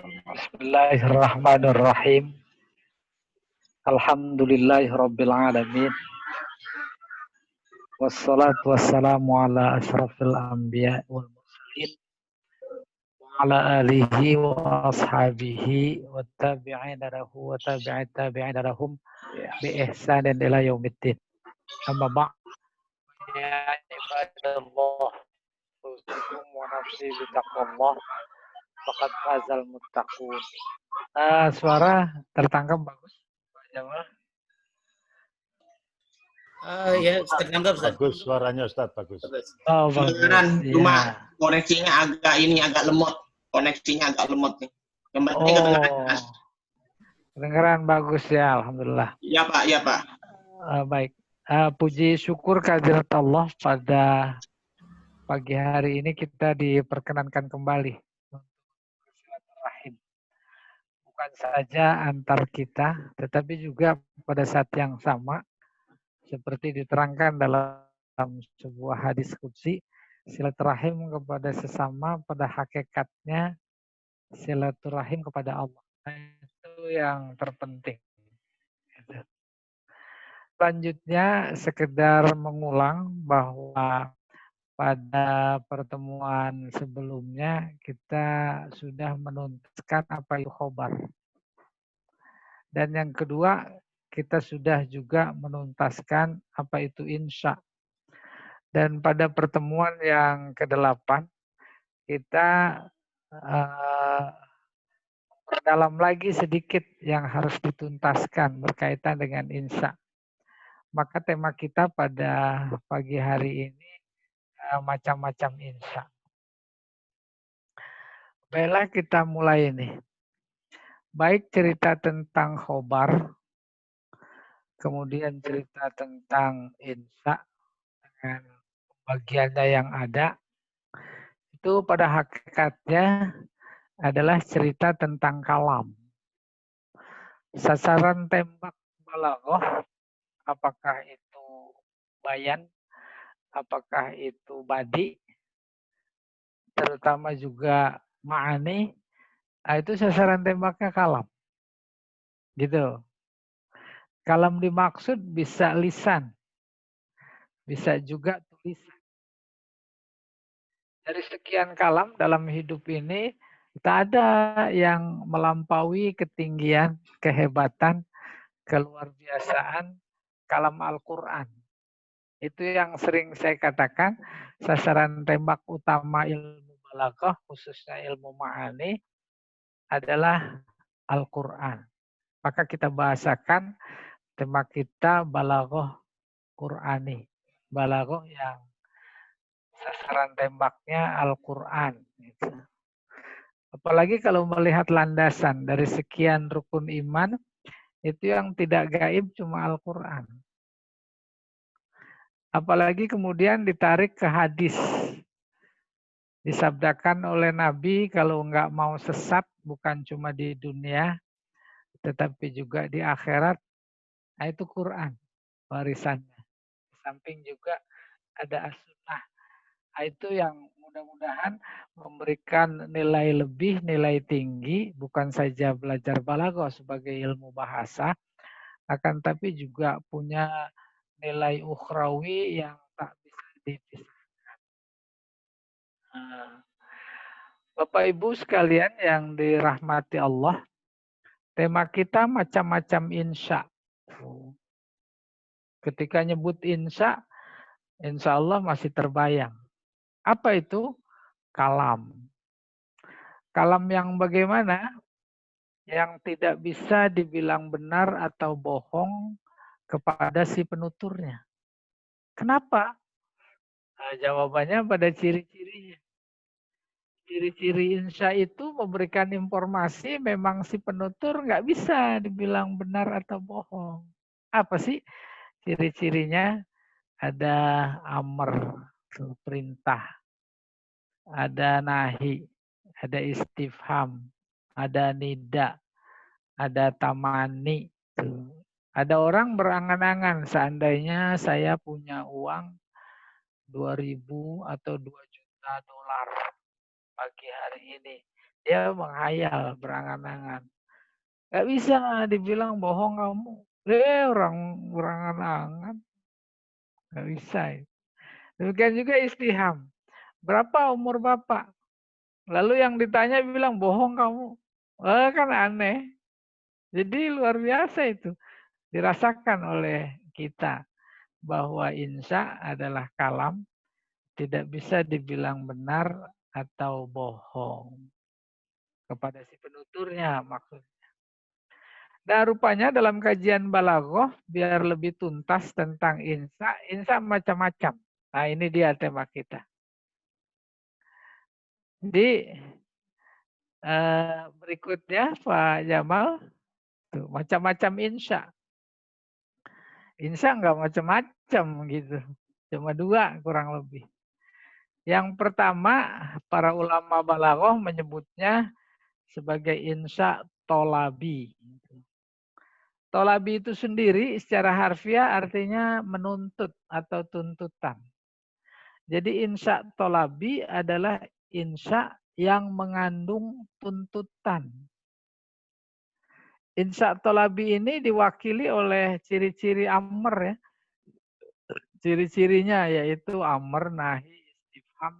Bismillahirrahmanirrahim. Alhamdulillahirabbil alamin. Wassalatu wassalamu ala asyrafil anbiya wal mursalin wa ala alihi wa ashabihi wa tabi'ina lahu wa tabi'it tabi'ina lahum bi ihsanin ila yaumiddin. Amma ba'd. Ya ibadallah, usikum wa nafsi bi taqwallah faqad fazal muttaqun. Suara tertangkap bagus, Pak Jamal. Ya, tertangkap, Ustaz. Bagus suaranya, Ustaz, bagus. Oh, Kedengeran, bagus. cuma Ya. koneksinya agak lemot. Koneksinya agak lemot nih. Yang penting kedengeran, Mas. Kedengeran bagus ya, alhamdulillah. Iya, Pak, iya, Pak. Baik. Puji syukur kehadirat Allah pada pagi hari ini kita diperkenankan kembali untuk bersilaturahim. Bukan saja antar kita, tetapi juga pada saat yang sama, seperti diterangkan dalam sebuah hadis qudsi, silaturahim kepada sesama pada hakikatnya silaturahim kepada Allah. Itu yang terpenting. Selanjutnya sekedar mengulang bahwa pada pertemuan sebelumnya kita sudah menuntaskan apa itu khobar. Dan yang kedua, kita sudah juga menuntaskan apa itu insya. Dan pada pertemuan yang ke-8, kita perdalam lagi sedikit yang harus dituntaskan berkaitan dengan insya. Maka tema kita pada pagi hari ini macam-macam insya. Baiklah kita mulai ini. Baik cerita tentang khobar, kemudian cerita tentang insya dengan bagiannya yang ada, itu pada hakikatnya adalah cerita tentang kalam. Sasaran tembak balaghah, apakah itu bayan, apakah itu badi, terutama juga ma'ani, itu sasaran tembaknya kalam. Gitu. Kalam dimaksud bisa lisan, bisa juga tulisan. Dari sekian kalam dalam hidup ini, tak ada yang melampaui ketinggian, kehebatan, keluarbiasaan kalam Al-Quran. Itu yang sering saya katakan, sasaran tembak utama ilmu balaghah, khususnya ilmu ma'ani, adalah Al-Quran. Maka kita bahasakan tema kita balaghah Qur'ani. Balaghah yang sasaran tembaknya Al-Quran. Apalagi kalau melihat landasan dari sekian rukun iman, itu yang tidak gaib cuma Al-Quran. Apalagi kemudian ditarik ke hadis. Disabdakan oleh Nabi kalau nggak mau sesat, bukan cuma di dunia, tetapi juga di akhirat, nah itu Quran warisannya. Di samping juga ada as-sunnah. Nah, itu yang mudah-mudahan memberikan nilai lebih, nilai tinggi, bukan saja belajar balaghah sebagai ilmu bahasa, akan tapi juga punya nilai ukhrawi yang tak bisa dipisahkan. Bapak Ibu sekalian yang dirahmati Allah, tema kita macam-macam insya. Ketika nyebut insya Allah masih terbayang. Apa itu? Kalam. Kalam yang bagaimana? Yang tidak bisa dibilang benar atau bohong kepada si penuturnya. Kenapa? Nah, jawabannya pada ciri-cirinya. Ciri-ciri insya itu memberikan informasi memang si penutur nggak bisa dibilang benar atau bohong. Apa sih ciri-cirinya? Ada amr, perintah. Ada nahi, ada istifham, ada nida, ada tamani. Ada orang berangan-angan seandainya saya punya uang 2.000 atau 2 juta dolar pagi hari ini, Dia menghayal, berangan-angan. Nggak bisa dibilang bohong kamu. Orang berangan-angan. Nggak bisa. Demikian juga istiham. Berapa umur Bapak? Lalu yang ditanya bilang bohong kamu. Kan aneh. Jadi luar biasa itu. Dirasakan oleh kita bahwa insya adalah kalam, tidak bisa dibilang benar atau bohong kepada si penuturnya maksudnya. Dan rupanya dalam kajian balaghah biar lebih tuntas tentang insya macam-macam. Nah ini dia tema kita. Jadi berikutnya Pak Jamal, tuh, macam-macam insya. Insya enggak macam-macam gitu. Cuma 2 kurang lebih. Yang pertama, para ulama balaghah menyebutnya sebagai insya tolabi. Tolabi itu sendiri secara harfiah artinya menuntut atau tuntutan. Jadi insya tolabi adalah insya yang mengandung tuntutan. Insya tolabi ini diwakili oleh ciri-ciri amr ya. Ciri-cirinya yaitu amr, nahi, istifham,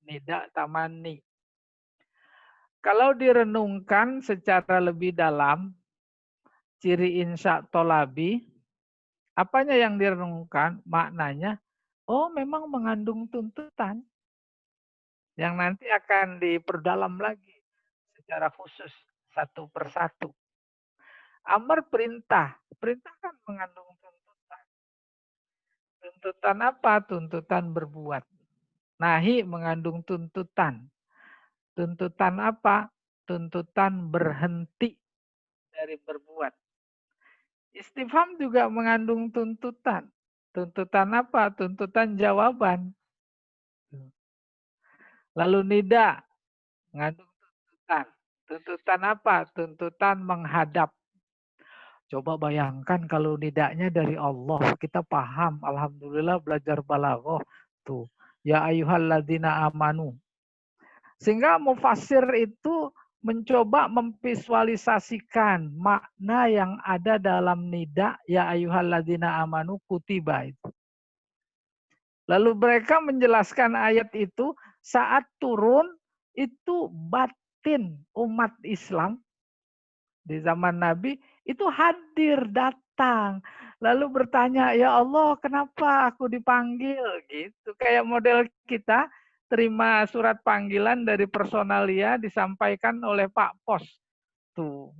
nida, tamanni. Kalau direnungkan secara lebih dalam, ciri insya tolabi, apanya yang direnungkan? Maknanya, oh memang mengandung tuntutan yang nanti akan diperdalam lagi secara khusus satu persatu. Amar perintah, perintah kan mengandung tuntutan. Tuntutan apa? Tuntutan berbuat. Nahi mengandung tuntutan. Tuntutan apa? Tuntutan berhenti dari berbuat. Istifham juga mengandung tuntutan. Tuntutan apa? Tuntutan jawaban. Lalu nida mengandung tuntutan. Tuntutan apa? Tuntutan menghadap. Coba bayangkan kalau nidanya dari Allah, kita paham. Alhamdulillah belajar balaghah tuh. Ya ayyuhalladzina amanu. Sehingga mufassir itu mencoba memvisualisasikan makna yang ada dalam nida ya ayyuhalladzina amanu kutiba itu. Lalu mereka menjelaskan ayat itu saat turun itu batin umat Islam di zaman Nabi itu hadir datang. Lalu bertanya, ya Allah kenapa aku dipanggil? Gitu. Kayak model kita terima surat panggilan dari personalia disampaikan oleh Pak Pos. Tuh.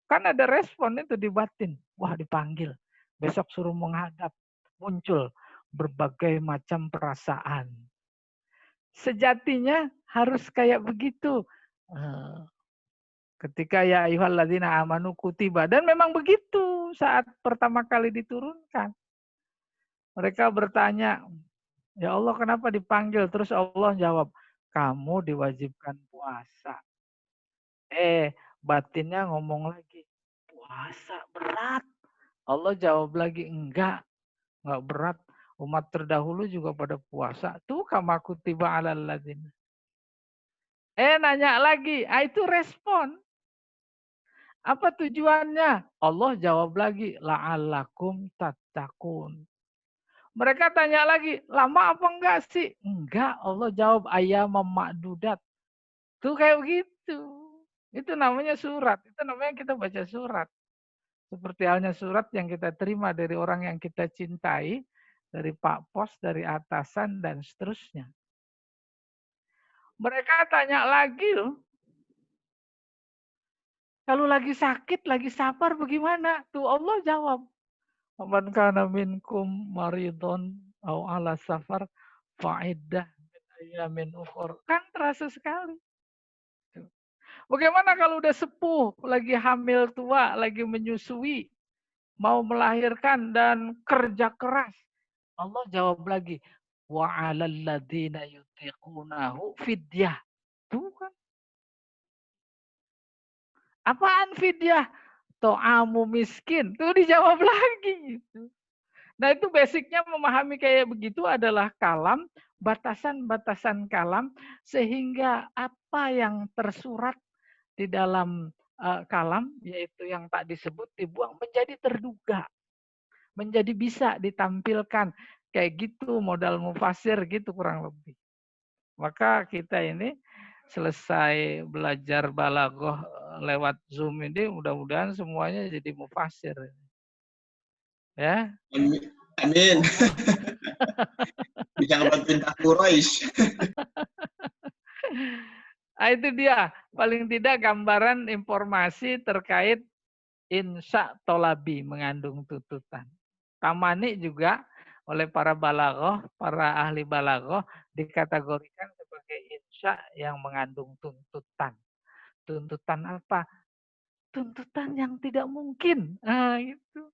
Kan ada respon itu di batin. Wah dipanggil. Besok suruh menghadap. Muncul berbagai macam perasaan. Sejatinya harus kayak begitu. Ketika ya ayyuhalladzina amanu kutiba. Dan memang begitu saat pertama kali diturunkan. Mereka bertanya, ya Allah kenapa dipanggil? Terus Allah jawab, kamu diwajibkan puasa. Batinnya ngomong lagi, puasa berat. Allah jawab lagi, enggak berat. Umat terdahulu juga pada puasa. Tuh kama kutiba alal ladzina. Nanya lagi, itu respon. Apa tujuannya? Allah jawab lagi, la'allakum tattaqun. Mereka tanya lagi, lama apa enggak sih? Enggak, Allah jawab ayyamam ma'dudat. Tuh kayak begitu. Itu namanya surat. Itu namanya kita baca surat. Seperti halnya surat yang kita terima dari orang yang kita cintai, dari Pak Pos, dari atasan, dan seterusnya. Mereka tanya lagi loh, kalau lagi sakit, lagi safar bagaimana? Tuh Allah jawab. Man kana minkum maridun au ala safar fa'iddah min ayamin ukhur. Kan terasa sekali. Bagaimana kalau udah sepuh, lagi hamil tua, lagi menyusui, mau melahirkan dan kerja keras. Allah jawab lagi, wa 'alal ladzina yutiqunahu fidyah. Tuh kan. Apaan fidyah? To'amu miskin. Tuh dijawab lagi. Nah itu basicnya memahami kayak begitu adalah kalam, batasan-batasan kalam, sehingga apa yang tersurat di dalam kalam, yaitu yang tak disebut, dibuang menjadi terduga, menjadi bisa ditampilkan. Kayak gitu modal mufasir gitu kurang lebih. Maka kita ini selesai belajar balaghah lewat Zoom ini, mudah-mudahan semuanya jadi mufasir. Ya. Amin. Amin. Bisa ngebantuin Kak Quraisy. Nah, itu dia. Paling tidak gambaran informasi terkait insya tolabi, mengandung tuntutan. Tamani juga oleh para balaghah, para ahli balaghah dikategorikan sebagai insya yang mengandung tuntutan. Tuntutan apa? Tuntutan yang tidak mungkin. Nah, itu.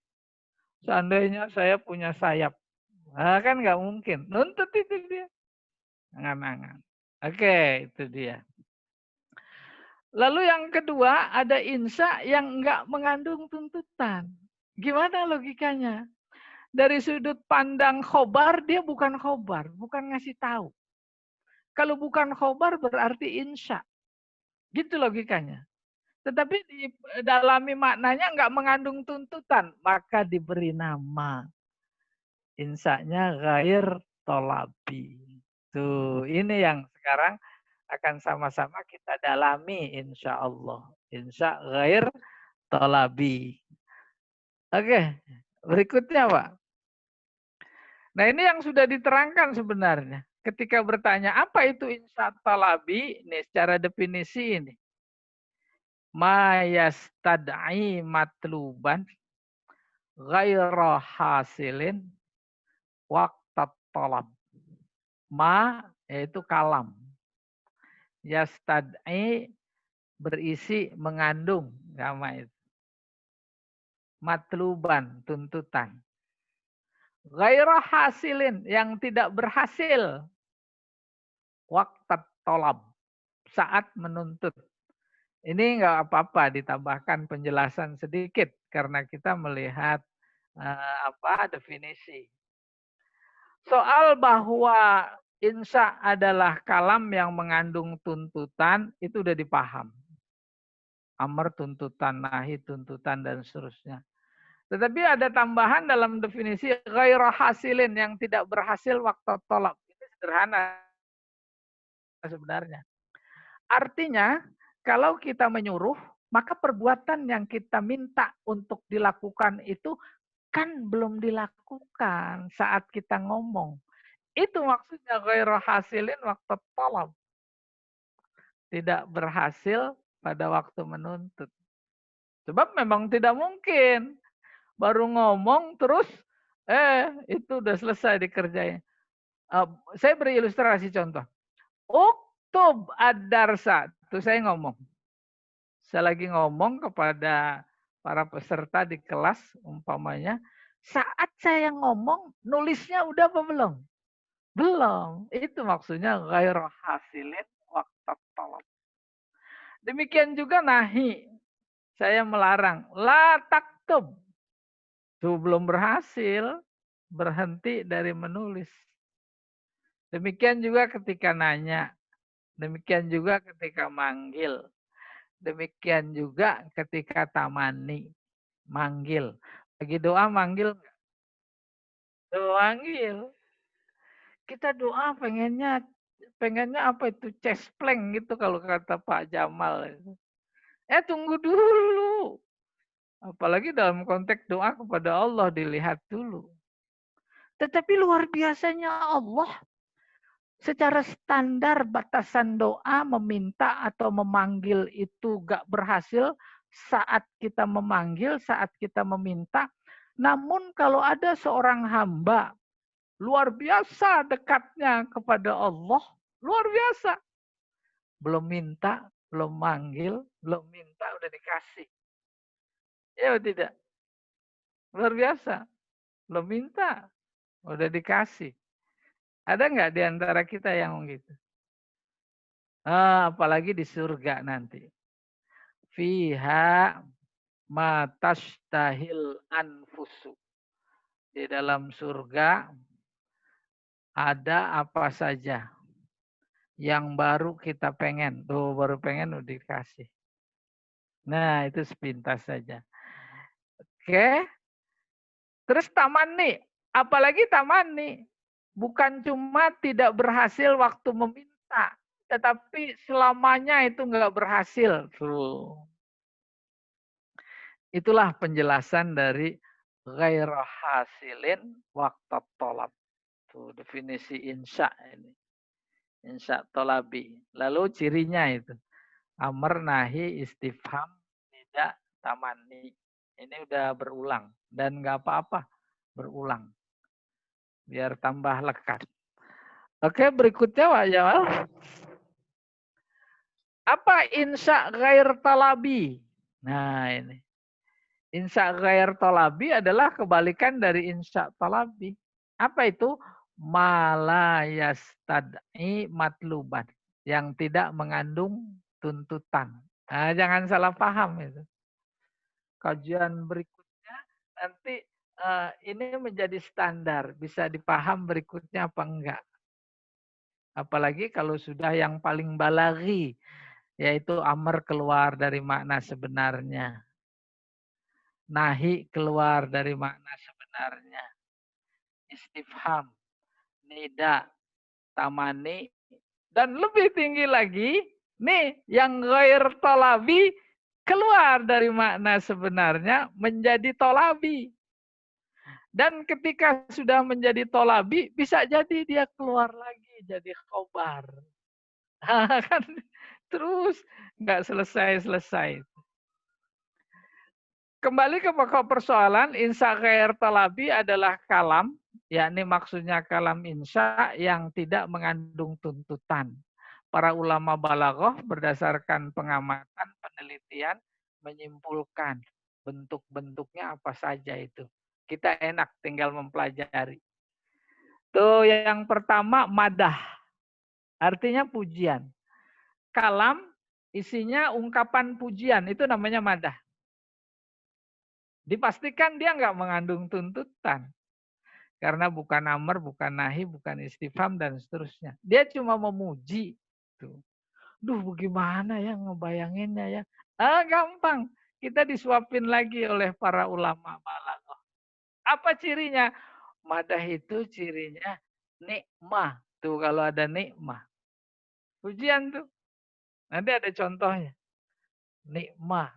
Seandainya saya punya sayap. Nah, kan nggak mungkin. Nuntut itu dia. Angan-angan. Oke, itu dia. Lalu yang kedua, ada insya yang nggak mengandung tuntutan. Gimana logikanya? Dari sudut pandang khobar, dia bukan khobar, bukan ngasih tahu. Kalau bukan khobar berarti insya. Gitu logikanya. Tetapi didalami maknanya nggak mengandung tuntutan, maka diberi nama. Insya-nya ghair tolabi. Tuh, ini yang sekarang akan sama-sama kita dalami insya Allah. Insya ghair tolabi. Oke, berikutnya Pak. Nah ini yang sudah diterangkan sebenarnya. Ketika bertanya apa itu insya tolabi, ini secara definisi ini. Ma yastad'i matluban ghaira hasilin waqtat tolab. Ma yaitu kalam. Yastad'i berisi mengandung, sama itu. Matluban, tuntutan. Ghaira hasilin, yang tidak berhasil. Waqtat tolab, saat menuntut. Ini nggak apa-apa ditambahkan penjelasan sedikit karena kita melihat definisi. Soal bahwa insya adalah kalam yang mengandung tuntutan itu udah dipaham. Amar tuntutan, nahi tuntutan dan seterusnya. Tetapi ada tambahan dalam definisi ghaira hasilin, yang tidak berhasil waktu tolak. Ini sederhana sebenarnya. Artinya kalau kita menyuruh, maka perbuatan yang kita minta untuk dilakukan itu kan belum dilakukan saat kita ngomong. Itu maksudnya ghairu hasilin waktu talab. Tidak berhasil pada waktu menuntut. Sebab memang tidak mungkin. Baru ngomong terus, itu udah selesai dikerjain. Saya beri ilustrasi contoh. Uktub ad-darsa. Itu saya ngomong. Saya lagi ngomong kepada para peserta di kelas umpamanya, saat saya ngomong nulisnya udah apa belum? Belum. Itu maksudnya ghairu hasilin waqtat talab. Demikian juga nahi. Saya melarang la taktub. Itu belum berhasil, berhenti dari menulis. Demikian juga ketika nanya. Demikian juga ketika manggil. Demikian juga ketika tamani, manggil. Lagi doa manggil nggak? Doa manggil. Kita doa pengennya apa itu cespleng gitu kalau kata Pak Jamal. Tunggu dulu. Apalagi dalam konteks doa kepada Allah dilihat dulu. Tetapi luar biasanya Allah. Secara standar batasan doa meminta atau memanggil itu gak berhasil saat kita memanggil, saat kita meminta. Namun kalau ada seorang hamba luar biasa dekatnya kepada Allah, luar biasa. Belum minta, belum manggil, belum minta udah dikasih. Ya tidak? Luar biasa. Belum minta, udah dikasih. Ada nggak di antara kita yang begitu? Apalagi di surga nanti. Fiha matastahil anfusu. Di dalam surga ada apa saja yang baru kita pengen. Tuh baru pengen udah dikasih. Nah, itu sepintas saja. Oke. Terus tamani, apalagi tamani. Bukan cuma tidak berhasil waktu meminta, tetapi selamanya itu nggak berhasil. Tuh. Itulah penjelasan dari ghairu hasilin waqta tolab. Tuh definisi insya ini. Insya tolabi. Lalu cirinya itu. Amr, nahi, istifham, tidak, tamani. Ini udah berulang. Dan nggak apa-apa berulang. Biar tambah lekat. Oke, berikutnya Pak Jamal. Apa insya ghair talabi? Nah ini. Insya ghair talabi adalah kebalikan dari insya talabi. Apa itu? Malayastad'i matluban. Yang tidak mengandung tuntutan. Nah, jangan salah paham itu. Kajian berikutnya nanti ini menjadi standar. Bisa dipaham berikutnya apa enggak. Apalagi kalau sudah yang paling balaghi. Yaitu amr keluar dari makna sebenarnya. Nahi keluar dari makna sebenarnya. Istifham, nida, tamani, dan lebih tinggi lagi, nih yang ghair talabi keluar dari makna sebenarnya menjadi tolabi. Dan ketika sudah menjadi tolabi, bisa jadi dia keluar lagi jadi khobar. Kan terus nggak selesai-selesai. Kembali ke pokok persoalan, insya ghair talabi adalah kalam, yakni maksudnya kalam insya yang tidak mengandung tuntutan. Para ulama balaghah berdasarkan pengamatan, penelitian, menyimpulkan bentuk-bentuknya apa saja itu. Kita enak tinggal mempelajari. Tuh yang pertama madah, artinya pujian. Kalam isinya ungkapan pujian, itu namanya madah. Dipastikan dia nggak mengandung tuntutan. Karena bukan amar, bukan nahi, bukan istifham, dan seterusnya. Dia cuma memuji. Tuh. Duh, bagaimana ya ngebayanginnya ya. Gampang. Kita disuapin lagi oleh para ulama balaghah. Apa cirinya? Madah itu cirinya nikmah. Tuh kalau ada nikmah. Pujian tuh. Nanti ada contohnya. Nikmah.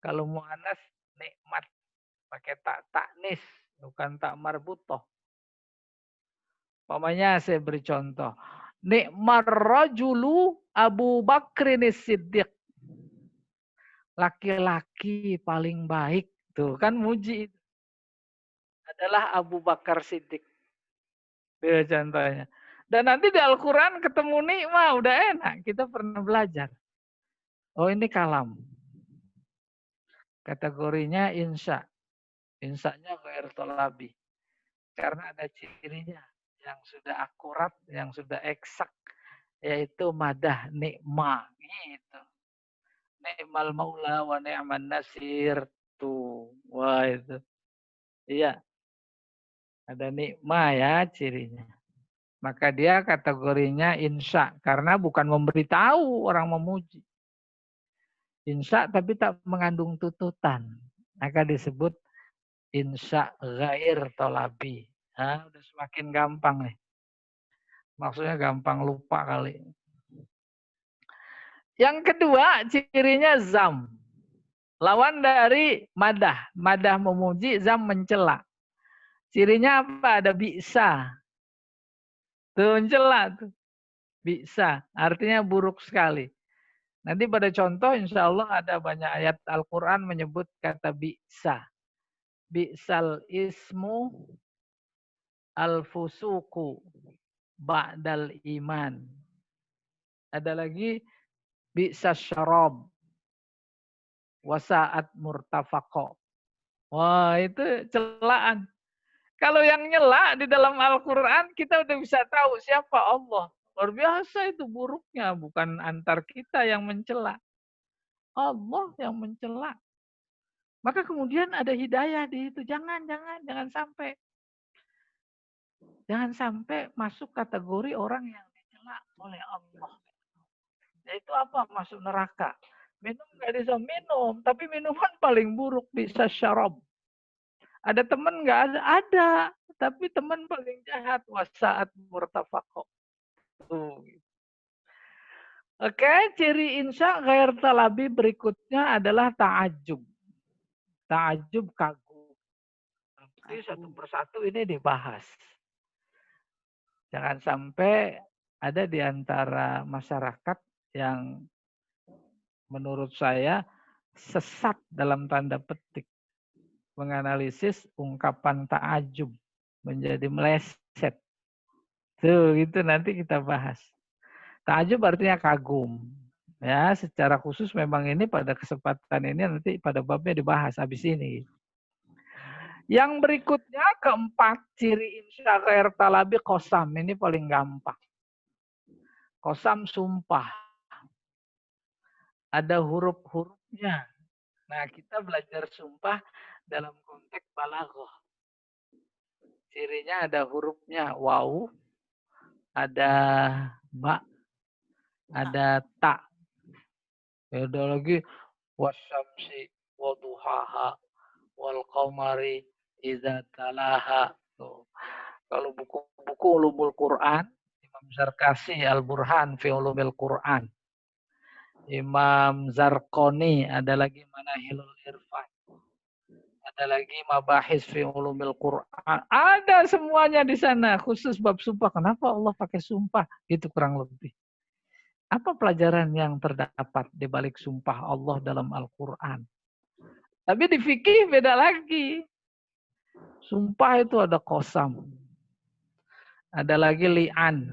Kalau mu'anas, nikmat. Pakai taknis, bukan tak marbutoh. Pokoknya saya beri contoh. Nikmar rajulu Abu Bakrin Siddiq. Laki-laki paling baik. Tuh kan muji. Adalah Abu Bakar Siddiq. Itu contohnya. Dan nanti di Al-Quran ketemu nikmah. Udah enak. Kita pernah belajar. Oh ini kalam. Kategorinya insya. Insya-nya ghair talabi. Karena ada cirinya. Yang sudah akurat. Yang sudah eksak. Yaitu madah nikmah. Gitu. Ni'mal maula wa ni'man nasir. Tuh. Wah itu. Iya. Ada nikmah ya cirinya. Maka dia kategorinya insya. Karena bukan memberitahu orang memuji. Insya tapi tak mengandung tuntutan. Maka disebut insya ghair talabi. Nah, udah semakin gampang nih. Maksudnya gampang lupa kali. Yang kedua cirinya zam. Lawan dari madah. Madah memuji, zam mencela. Cirinya apa? Ada bisa. Tuh mencela tuh. Bisa. Artinya buruk sekali. Nanti pada contoh insya Allah ada banyak ayat Al-Quran menyebut kata bisa. Bi'sal ismu al-fusuku ba'dal iman. Ada lagi bi'sas syarab wasa'at murtafaqo. Wah itu celaan. Kalau yang nyela di dalam Al-Quran kita udah bisa tahu siapa Allah. Luar biasa itu buruknya. Bukan antar kita yang mencela. Allah yang mencela. Maka kemudian ada hidayah di itu. Jangan sampai. Jangan sampai masuk kategori orang yang dicela oleh Allah. Yaitu apa? Masuk neraka. Minum nggak bisa minum, tapi minuman paling buruk bisa syarab. Ada teman nggak ada? Ada, tapi teman paling jahat wasaat murtafaqo. Oke, ciri insya ghair talabi berikutnya adalah ta'ajub. Ta'ajub kagum. Nanti satu persatu ini dibahas. Jangan sampai ada di antara masyarakat yang menurut saya sesat dalam tanda petik menganalisis ungkapan ta'ajub menjadi meleset. Tuh, itu nanti kita bahas. Ta'ajub artinya kagum. Ya, secara khusus memang ini pada kesempatan ini nanti pada babnya dibahas habis ini. Yang berikutnya keempat ciri insya ghair talabi qasam. Ini paling gampang. Qasam sumpah. Ada huruf-hurufnya. Nah, kita belajar sumpah dalam konteks balaghah. Cirinya ada hurufnya waw, ada ba, ada ta. Ada lagi wasyamsi waduhaha wal qamari idza talaha. Tuh. Kalau buku-buku ulumul Quran, Imam Zarkasi Al-Burhan fi ulumil Quran. Imam Zarqani, ada lagi Manahilul Irfan. Ada lagi Mabahis fi ulumil Quran. Ada semuanya di sana, khusus bab sumpah. Kenapa Allah pakai sumpah? Itu kurang lebih. Apa pelajaran yang terdapat di balik sumpah Allah dalam Al-Quran? Tapi di fikih beda lagi. Sumpah itu ada qasam. Ada lagi li'an.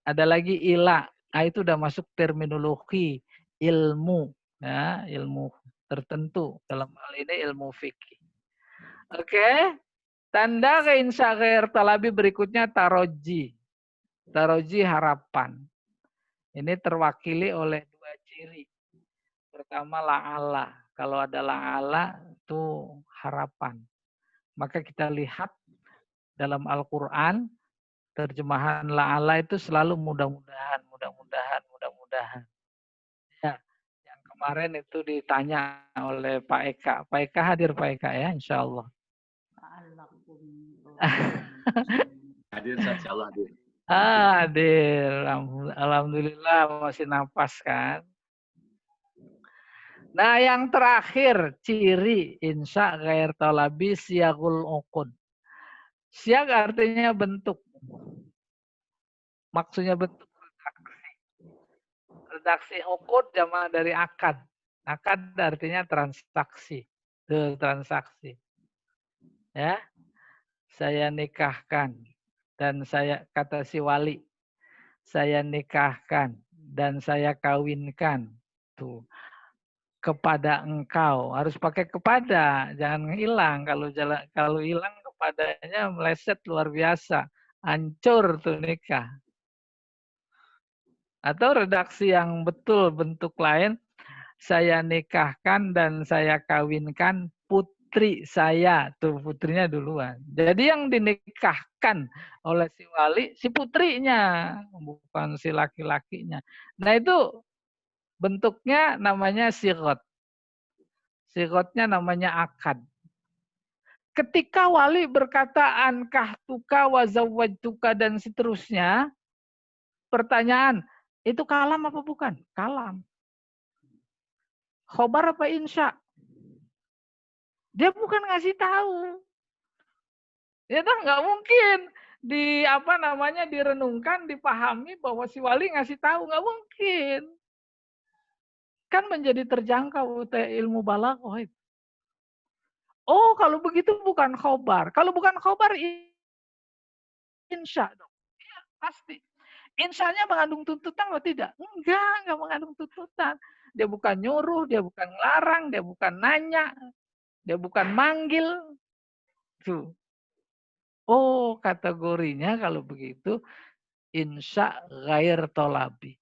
Ada lagi ila. Nah, itu udah masuk terminologi ilmu. Ya, ilmu tertentu. Dalam hal ini ilmu fikih. Oke. Tanda keinsya ghair talabi berikutnya taroji. Taroji harapan. Ini terwakili oleh dua ciri. Pertama la'ala. Kalau ada la'ala itu harapan. Maka kita lihat dalam Al-Quran terjemahan la'ala itu selalu mudah-mudahan, mudah-mudahan, mudah-mudahan. Ya, yang kemarin itu ditanya oleh Pak Eka. Pak Eka hadir Pak Eka ya, insya Allah. Hadir, insya Allah hadir. Hadir, alhamdulillah masih nafas kan. Nah yang terakhir ciri insya ghair talabi siyagul uqud. Siag artinya bentuk. Maksudnya bentuk redaksi. Redaksi uqud jamaah dari akad. Akad artinya transaksi. Tuh, transaksi. Ya. Saya nikahkan dan saya kata si wali. Saya nikahkan dan saya kawinkan. Tuh. Kepada engkau harus pakai kepada, jangan hilang. Kalau hilang kepadanya meleset luar biasa, hancur tuh nikah. Atau redaksi yang betul bentuk lain, saya nikahkan dan saya kawinkan putri saya, tuh putrinya duluan. Jadi yang dinikahkan oleh si wali si putrinya, bukan si laki-lakinya. Nah itu bentuknya namanya sigot. Sigotnya namanya akad. Ketika wali berkata ankah tuka wazawwajtuka dan seterusnya, pertanyaan, itu kalam apa bukan? Kalam. Khobar apa insya? Dia bukan ngasih tahu. Ya nggak mungkin direnungkan, dipahami bahwa si wali ngasih tahu, nggak mungkin. Kan menjadi terjangkau ilmu balaghah. Oh, kalau begitu bukan khobar. Kalau bukan khobar, insya dong. Iya, pasti. Insyanya mengandung tuntutan atau tidak? Enggak mengandung tuntutan. Dia bukan nyuruh, dia bukan larang, dia bukan nanya, dia bukan manggil. Tuh. Oh, kategorinya kalau begitu, insya ghair tolabi.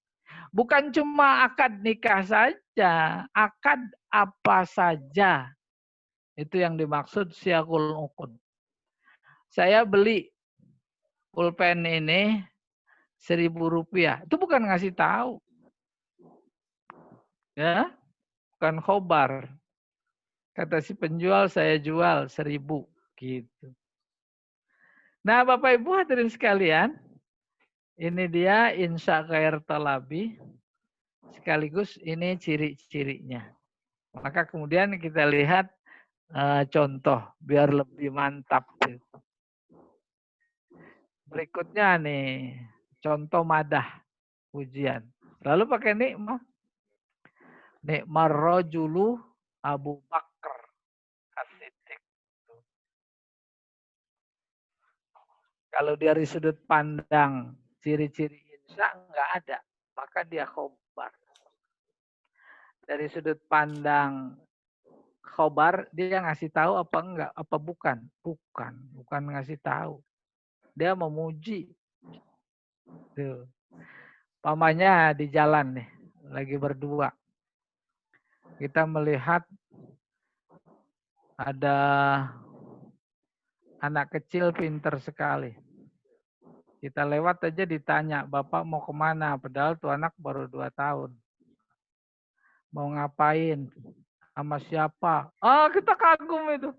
Bukan cuma akad nikah saja, akad apa saja. Itu yang dimaksud siyaqul uqud. Saya beli pulpen ini 1.000 rupiah. Itu bukan ngasih tahu. Ya, bukan khobar. Kata si penjual, saya jual 1.000 gitu. Nah, Bapak Ibu hadirin sekalian, ini dia insya ghair talabi, sekaligus ini ciri-cirinya. Maka kemudian kita lihat contoh biar lebih mantap. Berikutnya nih, contoh madah, pujian. Lalu pakai nikmah. Nikmar rajulu Abu Bakar As-Siddiq. Kalau dari sudut pandang ciri-ciri insya nggak ada, maka dia khobar. Dari sudut pandang khobar, dia ngasih tahu apa enggak, apa bukan? Bukan ngasih tahu. Dia memuji. Tuh. Pamannya di jalan nih, lagi berdua. Kita melihat ada anak kecil pinter sekali. Kita lewat aja ditanya, Bapak mau kemana? Padahal tuh anak baru 2 tahun. Mau ngapain? Sama siapa? Kita kagum itu.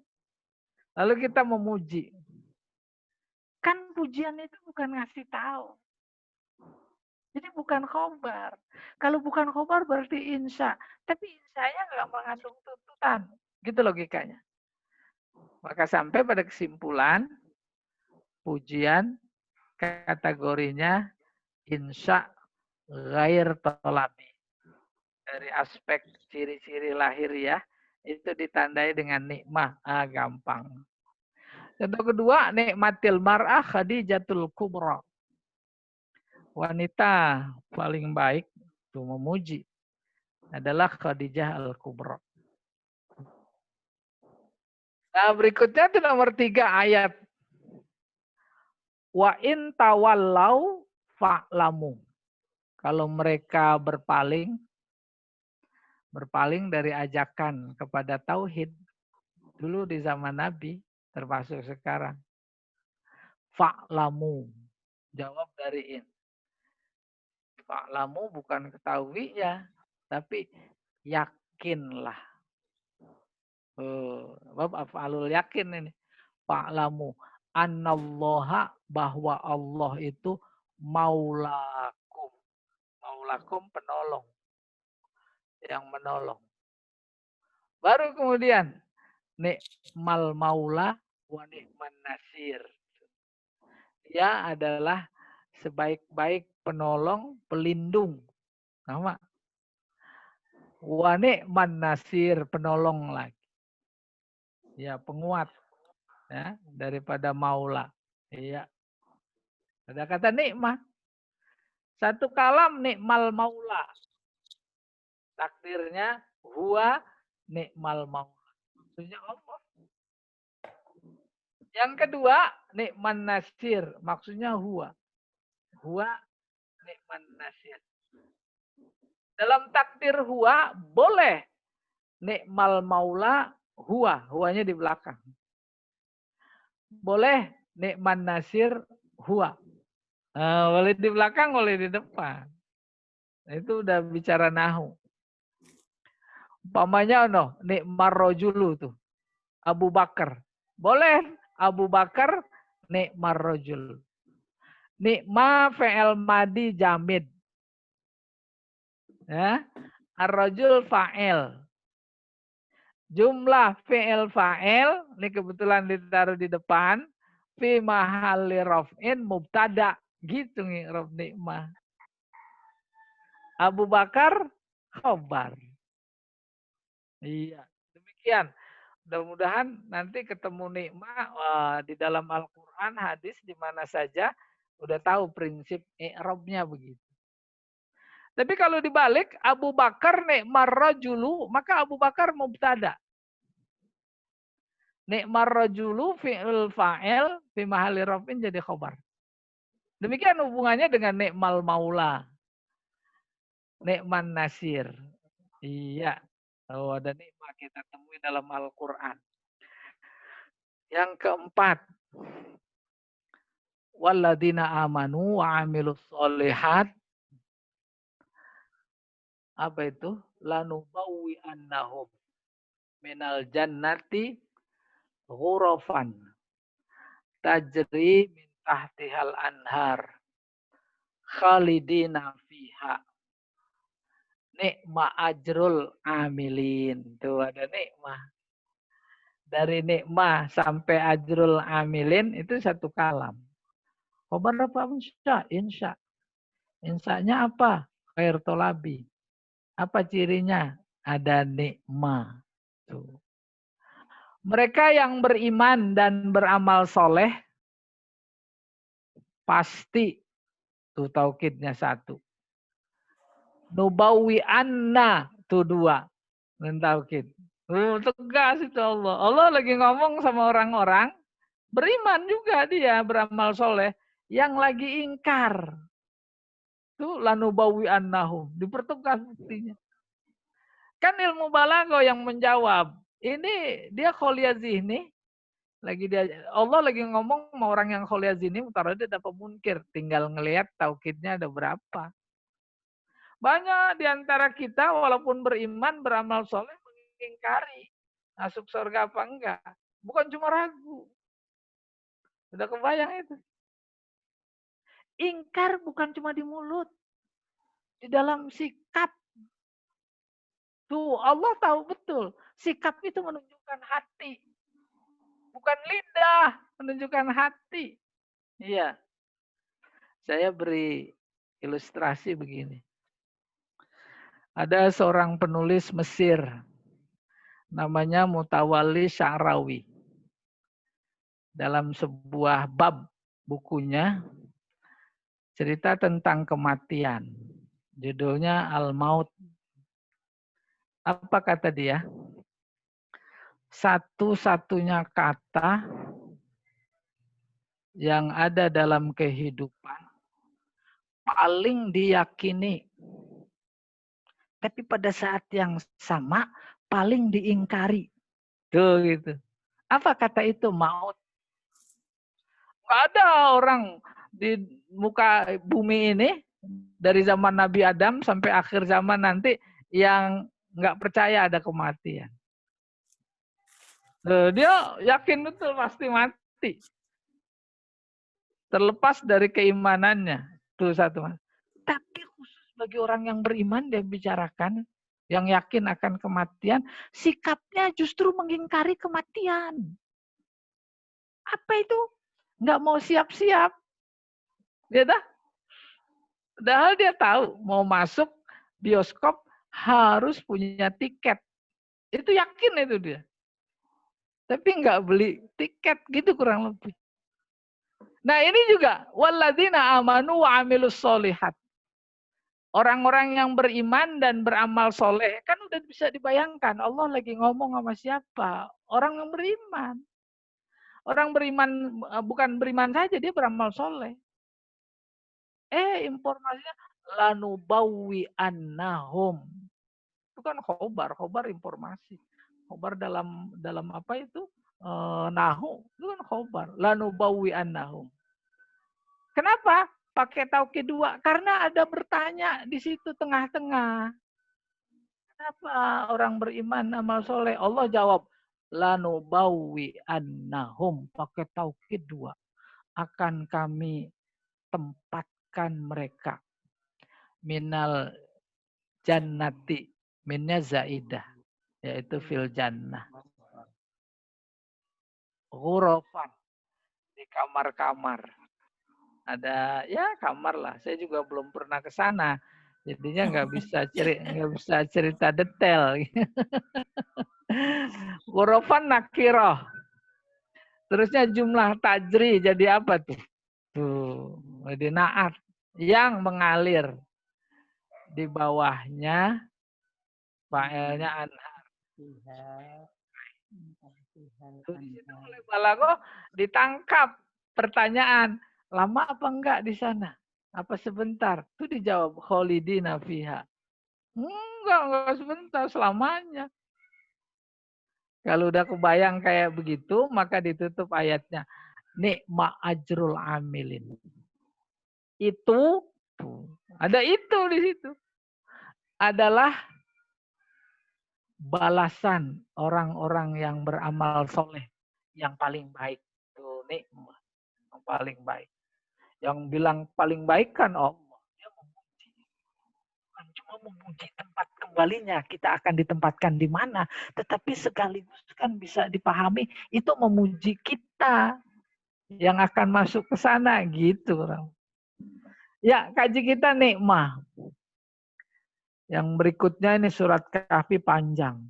Lalu kita memuji. Kan pujian itu bukan ngasih tahu. Jadi bukan khobar. Kalau bukan khobar berarti insya. Tapi insyanya nggak mengandung tuntutan. Gitu logikanya. Maka sampai pada kesimpulan, pujian kategorinya insya ghair talabi. Dari aspek ciri-ciri lahir ya, itu ditandai dengan nikmah. Gampang. Contoh kedua, nikmatil mar'ah khadijatul kubra. Wanita paling baik, itu memuji, adalah Khadijah al-Kubra. Nah, berikutnya itu nomor 3 ayat. Wa in tawallau fa'lamu. Kalau mereka berpaling dari ajakan kepada tauhid, dulu di zaman Nabi, termasuk sekarang. Fa'lamu. Jawab dari in. Fa'lamu bukan ketahui ya, tapi yakinlah. Bab af'alul yakin ini. Fa'lamu annallaha, bahwa Allah itu maulakum. Maulakum penolong. Yang menolong. Baru kemudian ni'mal maula wa ni'man nasir. Dia adalah sebaik-baik penolong, pelindung. Nama. Wa ni'man nasir, penolong lagi. Ya, penguat. Ya, daripada maula. Iya. Ada kata nikmah. Satu kalam nikmal maula. Takdirnya huwa nikmal maula. Maksudnya Allah. Yang kedua, nikman nasir. Maksudnya huwa. Huwa nikman nasir. Dalam takdir huwa, boleh nikmal maula huwa. Huwanya di belakang. Boleh nikman nasir huwa. Boleh di belakang, boleh di depan. Itu udah bicara nahu. Umpamanya nikmar rojulu tuh. Abu Bakar. Boleh Abu Bakar nikmar rojul. Nikma fi'il madi jamid. Ya. Ar-rojul fa'il. Jumlah fi'il fa'il. Ini kebetulan ditaruh di depan. Fi mahalli raf'in mubtada. Gitu nih Rob nikmah. Abu Bakar khobar. Iya, demikian. Mudah-mudahan nanti ketemu nikmah di dalam Al-Quran, hadis, di mana saja udah tahu prinsip i'rabnya begitu. Tapi kalau dibalik, Abu Bakar nikmar rajulu, maka Abu Bakar mubtada. Nikmar rajulu fi'il fa'il fi mahalli raf'in jadi khobar. Demikian hubungannya dengan nikmal maula. Nikman nasir. Iya. Ada nikmah kita temui dalam Al-Quran. Yang keempat. Walladzina amanu wa amilus solihat Apa itu? Lanubawwi annahum minal jannati ghurafan tajri min tahtihal anhar khalidina fiha nikma ajrul amilin. Tuh ada nikmah. Dari nikmah sampai ajrul amilin itu satu kalam. Khobar apa insya? Insya. Insya-nya apa? Khair tolabi. Apa cirinya? Ada nikmah. Tuh. Mereka yang beriman dan beramal soleh pasti tuh taukidnya satu. Nubawi anna tuh dua. Dan taukid. Tegas itu Allah. Allah lagi ngomong sama orang-orang beriman juga dia beramal soleh yang lagi ingkar. Tuh lanubawi annahum. Dipertegas buktinya. Kan ilmu balaghah yang menjawab. Ini dia kholiyah zihni. Allah lagi ngomong sama orang yang kholiyah zihni. Taruh dia dapat munkir. Tinggal ngelihat taukidnya ada berapa. Banyak di antara kita walaupun beriman, beramal soleh, mengingkari. Masuk surga apa enggak. Bukan cuma ragu. Sudah kebayang itu. Ingkar bukan cuma di mulut. Di dalam sikap. Tuh Allah tahu betul. Sikap itu menunjukkan hati. Bukan lidah. Menunjukkan hati. Iya. Saya beri ilustrasi begini. Ada seorang penulis Mesir. Namanya Mutawalli Sya'rawi. Dalam sebuah bab bukunya. Cerita tentang kematian. Judulnya Al-Maut. Apa kata dia? Satu-satunya kata yang ada dalam kehidupan paling diyakini. Tapi pada saat yang sama paling diingkari. Tuh gitu. Apa kata itu? Maut. Gak ada orang di muka bumi ini dari zaman Nabi Adam sampai akhir zaman nanti yang nggak percaya ada kematian. Dia yakin betul pasti mati. Terlepas dari keimanannya. Itu satu. Tapi khusus bagi orang yang beriman dia bicarakan. Yang yakin akan kematian. Sikapnya justru mengingkari kematian. Apa itu? Nggak mau siap-siap. Dia dah. Padahal dia tahu mau masuk bioskop harus punya tiket. Itu yakin itu dia. Tapi nggak beli tiket gitu kurang lebih. Nah ini juga walladzina amanu wa amilus solihat. Orang-orang yang beriman dan beramal soleh kan udah bisa dibayangkan Allah lagi ngomong sama siapa? Orang yang beriman. Orang beriman bukan beriman saja dia beramal soleh. Informasinya lanubawi annahum. Itu kan khobar informasi. Khobar dalam apa itu? Nahu. Itu kan khobar. Lanubawi annahum. Kenapa? Pakai taukid dua. Karena ada bertanya di situ tengah-tengah. Kenapa orang beriman amal soleh? Allah jawab. Lanubawi annahum. Pakai taukid dua. Akan kami tempatkan mereka. Minal jannati. Minnya zaidah. Yaitu fil jannah. Ghurafan. Di kamar-kamar. Ada ya kamar lah. Saya juga belum pernah ke sana. Jadinya nggak bisa cerita detail. Ghurafan nakiroh. Terusnya jumlah tajri jadi apa tuh? Tuh, jadi naat yang mengalir di bawahnya fa'ilnya anhar. Tuh, di situ oleh balaghah ditangkap pertanyaan. Lama apa enggak di sana? Apa sebentar? Itu dijawab khalidina fiha. Enggak sebentar, selamanya. Kalau udah kebayang kayak begitu, maka ditutup ayatnya. Nikma ajrul amilin. Itu, ada itu di situ. adalah balasan orang-orang yang beramal soleh yang paling baik. Tuh nikmat yang paling baik. Yang bilang paling baik kan Allah. Dia memuji. Bukan cuma memuji tempat kembalinya. Kita akan ditempatkan di mana. Tetapi sekaligus kan bisa dipahami itu memuji kita yang akan masuk ke sana gitu. Ya, kaji kita nikmah. Yang berikutnya ini surat Kahfi panjang.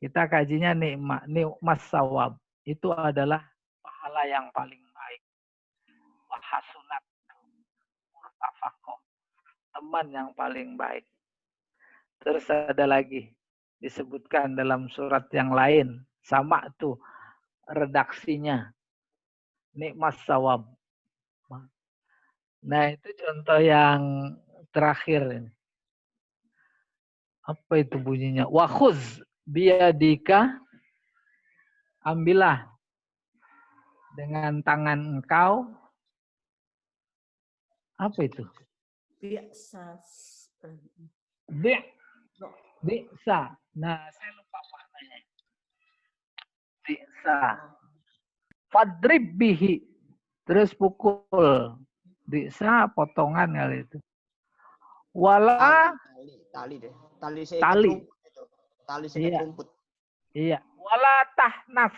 Kita kajinya nikmat sawab. Itu adalah pahala yang paling baik. Wahasunat murtafakoh. Teman yang paling baik. Terus ada lagi. Disebutkan dalam surat yang lain. Sama tuh redaksinya. Nikmat sawab. Nah itu contoh yang terakhir ini. Apa itu bunyinya? Wakhuz biyadika, ambillah dengan tangan engkau. Apa itu? Biasa. Bisa. Nah, saya lupa maknanya. Bisa. Fadrib bihi. Terus pukul. Bisa potongan kali itu. Wala Tali deh. Tali. Tali seikat Iya. rumput. Iya. Wala tahnaf.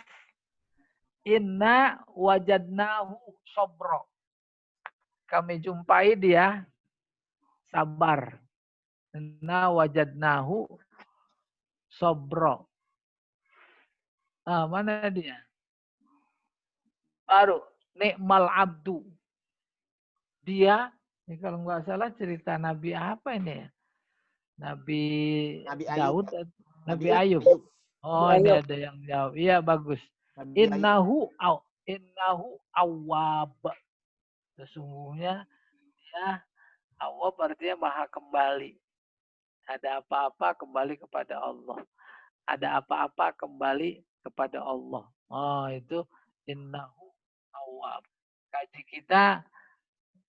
Inna wajadnahu sobro. Kami jumpai dia sabar. Inna wajadnahu sobro. Ah, mana dia? Baru. Ni'mal abdu. Dia, ini kalau nggak salah cerita Nabi apa ini ya? Nabi Daud, Nabi Ayub. Oh, ini ada yang jawab. Iya, bagus. Innahu awwab. Sesungguhnya dia awwab artinya maha kembali. Ada apa-apa kembali kepada Allah. Ada apa-apa kembali kepada Allah. Oh, itu innahu awwab. Kaji kita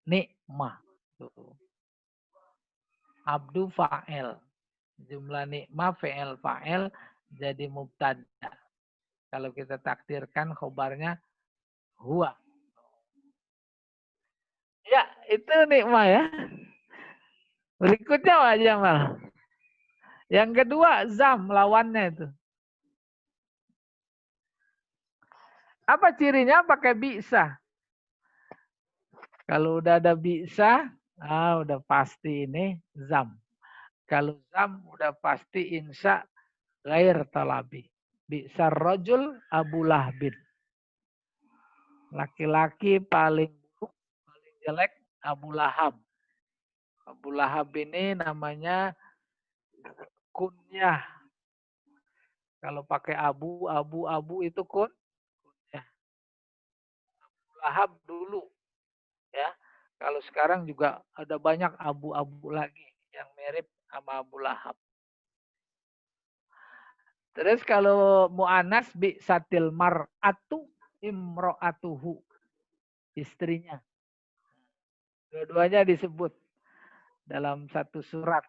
nikmah. Abdu fa'il. Jumlah nikmah fi'il fa'il jadi mubtada. Kalau kita takdirkan khobarnya huwa. Ya, itu nikmah ya. Berikutnya Pak Jamal. Yang kedua zam, lawannya itu. Apa cirinya? Pakai bisa. Kalau udah ada bisa, udah pasti ini zam. Kalau zam udah pasti insya ghair talabi. Bisa rojul Abu Lahbin. Laki-laki paling buruk, paling jelek Abu Lahab. Abu Lahab ini namanya kunyah. Kalau pakai abu itu kunyah. Abu Lahab dulu. Ya, kalau sekarang juga ada banyak abu-abu lagi yang mirip sama Abu Lahab. Terus kalau mu'anas bi satil mar'atu imro'atuhu, istrinya. Dua-duanya disebut dalam satu surat.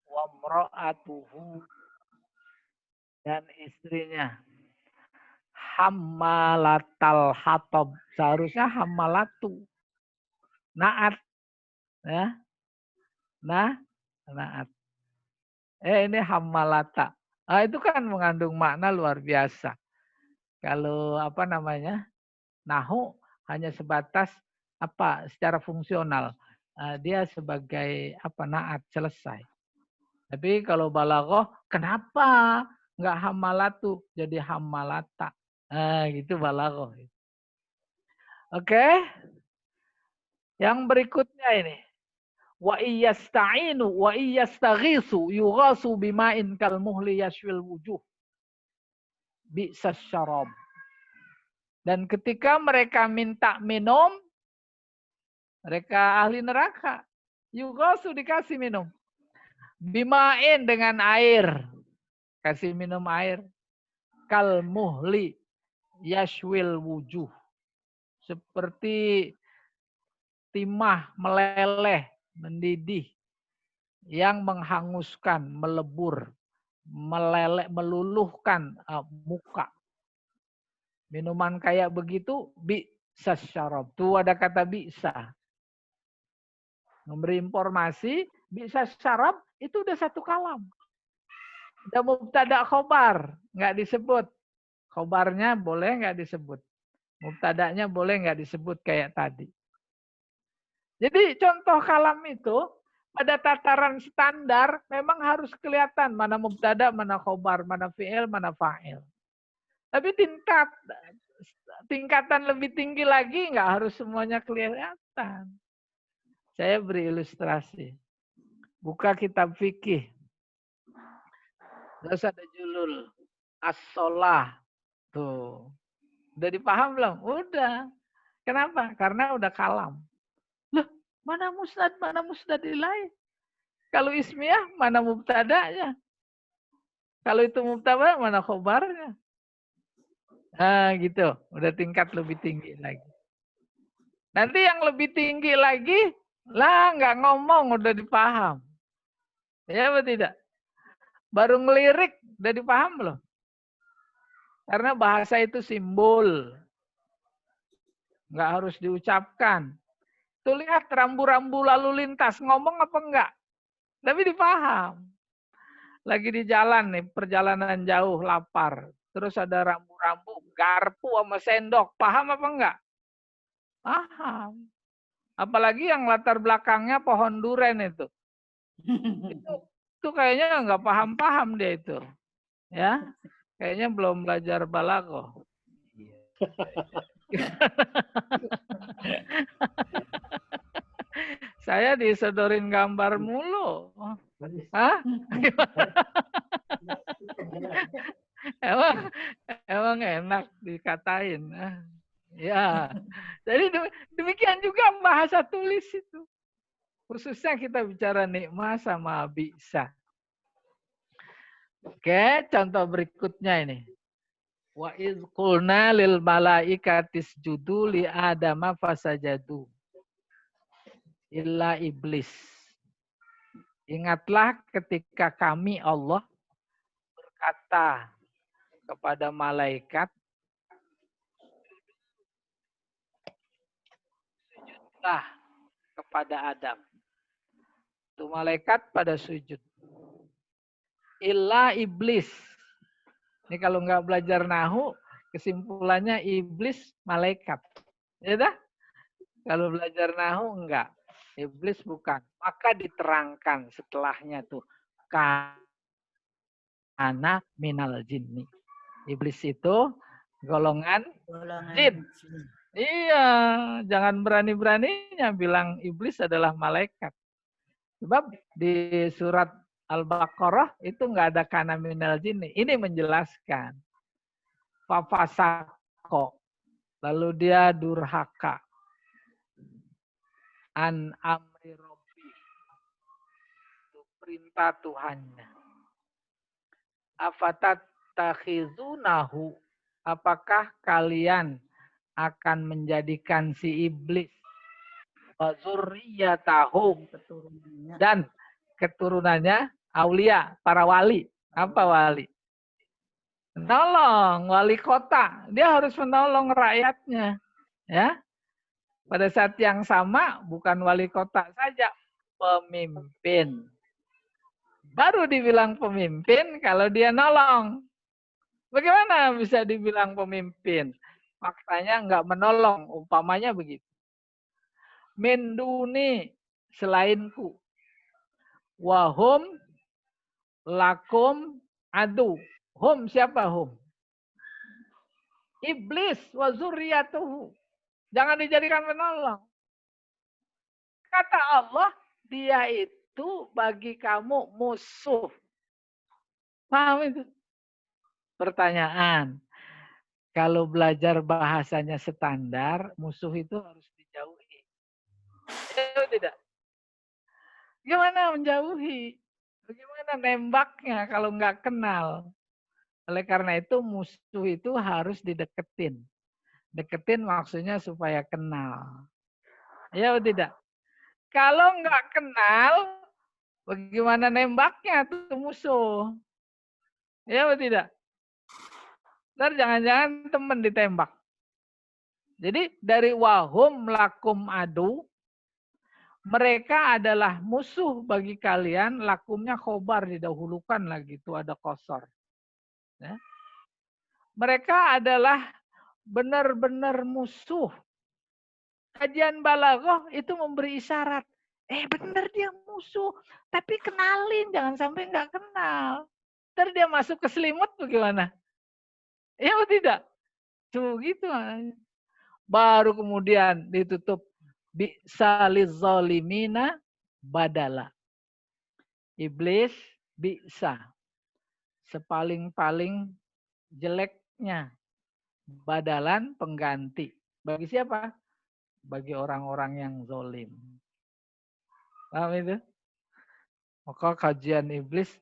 Wa imro'atuhu, dan istrinya. Hammalatal hatab, seharusnya hammalatu. Naat. Ya. Naat. Ini hammalata. Itu kan mengandung makna luar biasa. Kalau apa namanya? Nahu hanya sebatas apa secara fungsional. Dia sebagai apa naat selesai. Tapi kalau balaghah kenapa enggak hammalatu jadi hammalata? Gitu balaghah. Oke. Yang berikutnya ini. Wa iyasta'inu wa iyastaghisu yughasu bima'in kal muhli yashwil wujuh. Bi'sas syarab. Dan ketika mereka minta minum, mereka ahli neraka. Yughasu dikasih minum. Bima'in dengan air. Kasih minum air. Kal muhli yashwil wujuh. Seperti timah meleleh, mendidih. yang menghanguskan, melebur, meleleh, meluluhkan muka. Minuman kayak begitu bisa syarab. Tuh ada kata bisa. Memberi informasi bisa syarab itu udah satu kalam. Udah mubtada khobar, nggak disebut. Khobarnya boleh nggak disebut. Mubtadanya boleh nggak disebut kayak tadi. Jadi contoh kalam itu pada tataran standar memang harus kelihatan mana mubtada, mana khobar, mana fi'il, mana fa'il. Tapi tingkatan lebih tinggi lagi nggak harus semuanya kelihatan. Saya beri ilustrasi. Buka kitab fikih. Terus ada julul. As-sholah. Tuh. Udah dipaham belum? Udah. Kenapa? Karena udah kalam. Loh, mana musnad ilaih? Kalau ismiyah, mana mubtada'nya? Kalau itu mubtada, mana khobarnya? Nah, gitu. Udah tingkat lebih tinggi lagi. Nanti yang lebih tinggi lagi, lah nggak ngomong, udah dipaham. Ya apa tidak? Baru ngelirik, udah dipaham belum? Karena bahasa itu simbol. Nggak harus diucapkan. Tuh lihat rambu-rambu lalu lintas, ngomong apa enggak? Tapi dipaham. Lagi di jalan nih, perjalanan jauh, lapar. Terus ada rambu-rambu, garpu sama sendok. Paham apa enggak? Paham. Apalagi yang latar belakangnya pohon duren itu. Itu kayaknya enggak paham-paham dia itu. Ya, kayaknya belum belajar balaghah. Saya disodorin gambar mulu. Hah? Emang enak dikatain. Ya. Jadi demikian juga bahasa tulis itu. Khususnya kita bicara nikmah sama bisa. Oke, contoh berikutnya ini. Wa iz qulna lil malaikati isjudu li adama fasajadu illa iblis. Ingatlah ketika kami Allah berkata kepada malaikat, sujudlah kepada Adam. Itu malaikat pada sujud. Illa iblis. Ini kalau nggak belajar nahu, kesimpulannya iblis malaikat. Ya dah? Kalau belajar nahu enggak. Iblis bukan. Maka diterangkan setelahnya tuh. Kana minal jinni. Iblis itu golongan jin. Iya, jangan berani-beraninya bilang iblis adalah malaikat. Sebab di surat Al-Baqarah itu enggak ada kana minal jinni. Ini menjelaskan. Fafasako. Lalu dia durhaka. An amri robbi. Itu perintah Tuhannya. Afatat takhizunahu. Apakah kalian akan menjadikan si iblis wazurriyatahu dan keturunannya aulia, para wali. Apa wali? Menolong, wali kota. Dia harus menolong rakyatnya. Ya. Pada saat yang sama, bukan wali kota saja, pemimpin. Baru dibilang pemimpin kalau dia nolong. Bagaimana bisa dibilang pemimpin? Faktanya enggak menolong, umpamanya begitu. Min duni, selainku. Wahum lakum adu. Hum siapa hum? Iblis wa zurriyatuhu. Jangan dijadikan penolong. Kata Allah, dia itu bagi kamu musuh. Paham itu? Pertanyaan. Kalau belajar bahasanya standar, musuh itu harus dijauhi. Ya, tidak? Gimana menjauhi? Bagaimana nembaknya kalau nggak kenal? Oleh karena itu musuh itu harus dideketin. Deketin maksudnya supaya kenal. Ya tidak? Kalau nggak kenal, Bagaimana nembaknya tuh musuh? Ya atau tidak? Ntar jangan-jangan teman ditembak. Jadi dari wahum lakum adu, mereka adalah musuh bagi kalian, lakumnya khobar didahulukan lagi, itu ada kosor. Ya. Mereka adalah benar-benar musuh. Kajian balaghah itu memberi isyarat. Benar dia musuh, tapi kenalin, jangan sampai nggak kenal. Ntar dia masuk ke selimut bagaimana? Ya atau tidak? Tuh gitu. Baru kemudian ditutup bi'salizolimina badala. Iblis bisa sepaling-paling jeleknya badalan pengganti. Bagi siapa? Bagi orang-orang yang zolim. Paham itu? Maka kajian iblis,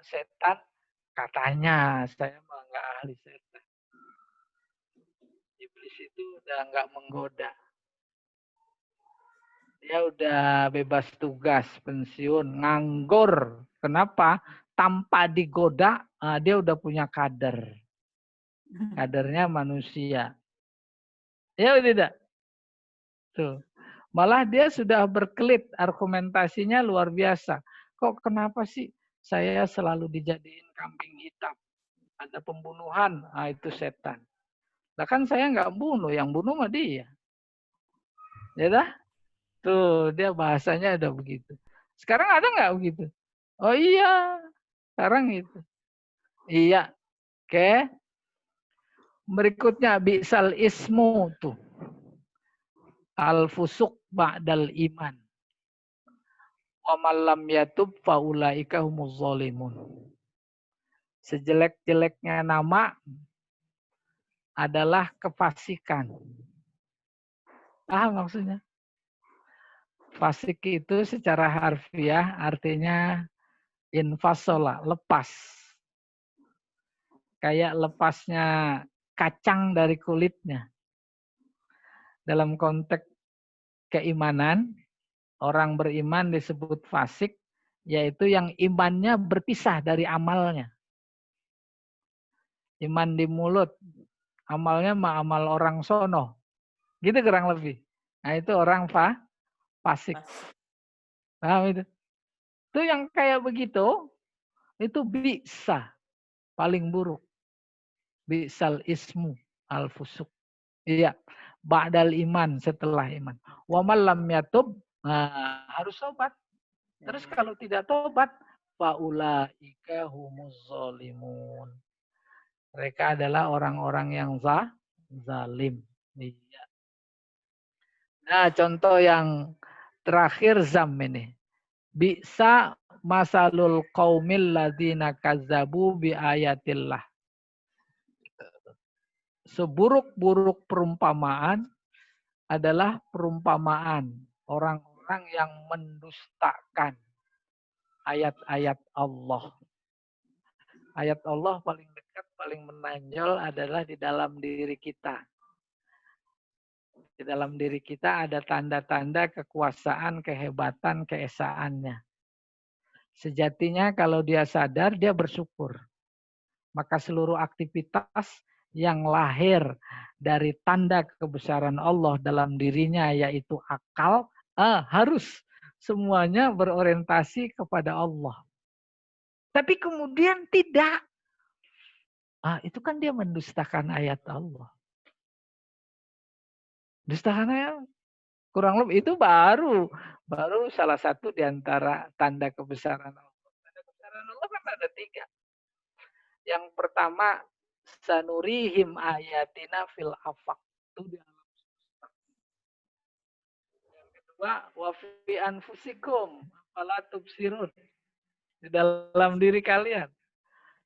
setan katanya, saya mah nggak ahli setan. Iblis itu udah nggak menggoda. Dia udah bebas tugas, pensiun, nganggur. Kenapa? Tanpa digoda, dia udah punya kader. Kadernya manusia. Ya tidak? Tuh. Malah dia sudah berkelit, argumentasinya luar biasa. Kok kenapa sih saya selalu dijadiin kambing hitam? Ada pembunuhan, itu setan. Nah kan saya nggak bunuh, yang bunuh mah dia. Ya dah? Tuh, dia bahasanya ada begitu. Sekarang ada nggak begitu? Oh iya, sekarang itu. Iya, oke. Berikutnya bi'sal ismu tuh. Al-fusuk ba'dal iman. Wa malam yatub faulaika humuz zalimun. Sejelek-jeleknya nama adalah kefasikan. Paham maksudnya? Fasik itu secara harfiah artinya infasola, lepas. Kayak lepasnya kacang dari kulitnya. Dalam konteks keimanan, orang beriman disebut fasik, yaitu yang imannya berpisah dari amalnya. Iman di mulut, amalnya mah amal orang sono. Gitu kurang lebih. Nah itu orang fasik. Paham itu? Itu yang kayak begitu, itu bisa. Paling buruk. Bi'sal ismu al-fusuk. Iya. Ba'dal iman, setelah iman. Wa man lam yatub, harus tobat. Terus kalau tidak tobat, faulaika humuz zalimun. Mereka adalah orang-orang yang zalim. Iya. Nah, contoh yang terakhir zam ini. Bisa masalul qaumil ladzina kazzabu bi ayatillah. Seburuk-buruk perumpamaan adalah perumpamaan orang-orang yang mendustakan ayat-ayat Allah. Ayat Allah paling dekat, paling menonjol adalah di dalam diri kita. Di dalam diri kita ada tanda-tanda kekuasaan, kehebatan, keesaannya. Sejatinya kalau dia sadar, dia bersyukur. Maka seluruh aktivitas yang lahir dari tanda kebesaran Allah dalam dirinya, yaitu akal, harus semuanya berorientasi kepada Allah. Tapi kemudian tidak. Itu kan dia mendustakan ayat Allah. Dustakan ayat, kurang lebih itu baru salah satu di antara tanda kebesaran Allah. Tanda kebesaran Allah kan ada 3. Yang pertama, sanurihim ayatina fil afaq. Itu di alam semesta. Yang kedua, wa fi anfusikum afala tubsirun. Di dalam diri kalian.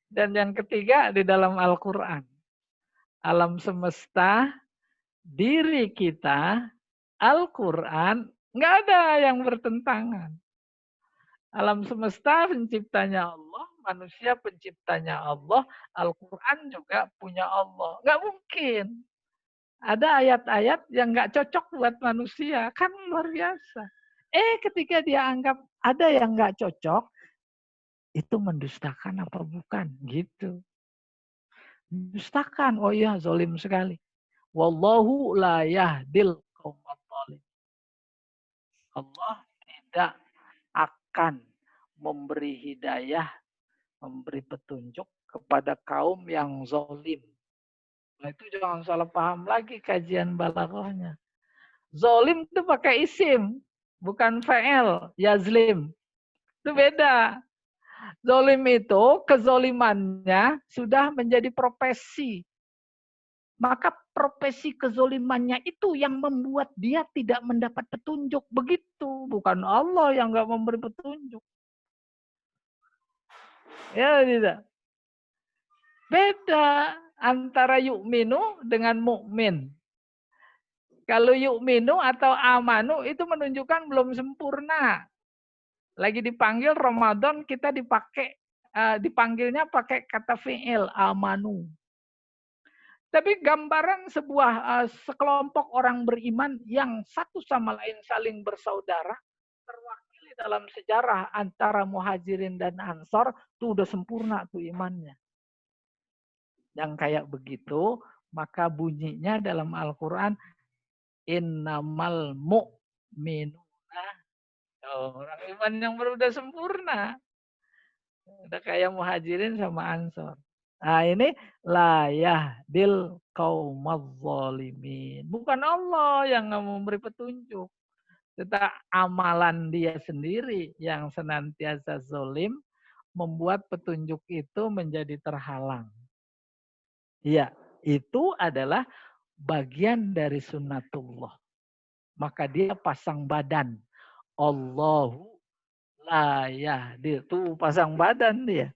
Dan yang ketiga, di dalam Al-Quran. Alam semesta, diri kita, Al-Quran, nggak ada yang bertentangan. Alam semesta penciptanya Allah, manusia penciptanya Allah, Al-Quran juga punya Allah. Nggak mungkin. Ada ayat-ayat yang nggak cocok buat manusia. Kan luar biasa. Ketika dia anggap ada yang nggak cocok, itu mendustakan apa bukan? Gitu. Mendustakan. Oh iya, zalim sekali. Wallahu la yahdil qaumadh dhalimin. Allah tidak akan memberi hidayah, memberi petunjuk kepada kaum yang zalim. Nah, itu jangan salah paham lagi kajian balaghahnya. Zalim itu pakai isim, bukan fa'il, yazlim. Itu beda. Zalim itu kezolimannya sudah menjadi profesi. Maka profesi kezolimannya itu yang membuat dia tidak mendapat petunjuk. Begitu. Bukan Allah yang nggak memberi petunjuk. Ya tidak. Beda antara yu'minu dengan mukmin. Kalau yu'minu atau amanu itu menunjukkan belum sempurna. Lagi dipanggil Ramadan kita dipanggilnya pakai kata fi'il amanu. Tapi gambaran sekelompok orang beriman yang satu sama lain saling bersaudara terwakili dalam sejarah antara Muhajirin dan Ansor itu udah sempurna tuh imannya. Yang kayak begitu maka bunyinya dalam Al-Qur'an innamal mu'minuna. Orang iman yang udah sempurna. Udah kayak Muhajirin sama Ansor. Nah ini la yahdil qaumadz zalimin. Bukan Allah yang nggak memberi petunjuk. Tetapi amalan dia sendiri yang senantiasa zalim membuat petunjuk itu menjadi terhalang. Iya, itu adalah bagian dari sunnatullah. Maka dia pasang badan. Allahu la yahdi. Tuh pasang badan dia.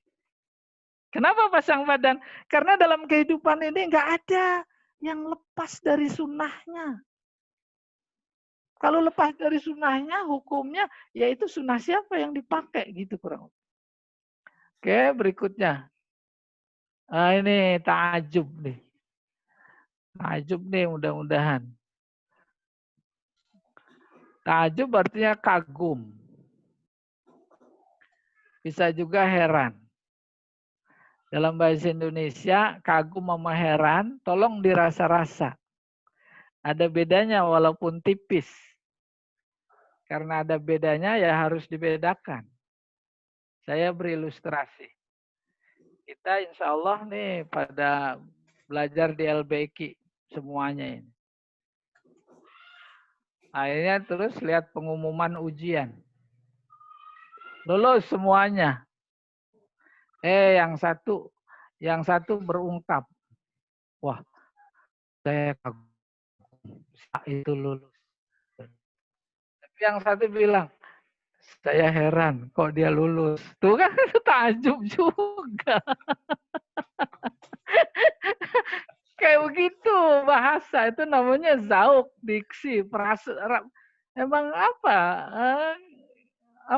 Kenapa pasang badan? Karena dalam kehidupan ini nggak ada yang lepas dari sunnahnya. Kalau lepas dari sunnahnya, hukumnya yaitu sunnah siapa yang dipakai gitu kurang. Oke, berikutnya. Nah, ini ta'ajub nih. Ta'ajub nih mudah-mudahan. Ta'ajub artinya kagum. Bisa juga heran. Dalam bahasa Indonesia, kagum sama heran, tolong dirasa-rasa. Ada bedanya walaupun tipis. Karena ada bedanya ya harus dibedakan. Saya berilustrasi. Kita insya Allah nih pada belajar di LBQ semuanya ini. Akhirnya terus lihat pengumuman ujian. Lulus semuanya. Yang satu berungkap. Wah, saya kagum. Itu lulus. Tapi yang satu bilang, saya heran kok dia lulus. Tuh kan takjub juga. Kayak begitu bahasa itu namanya zauk, diksi, emang apa?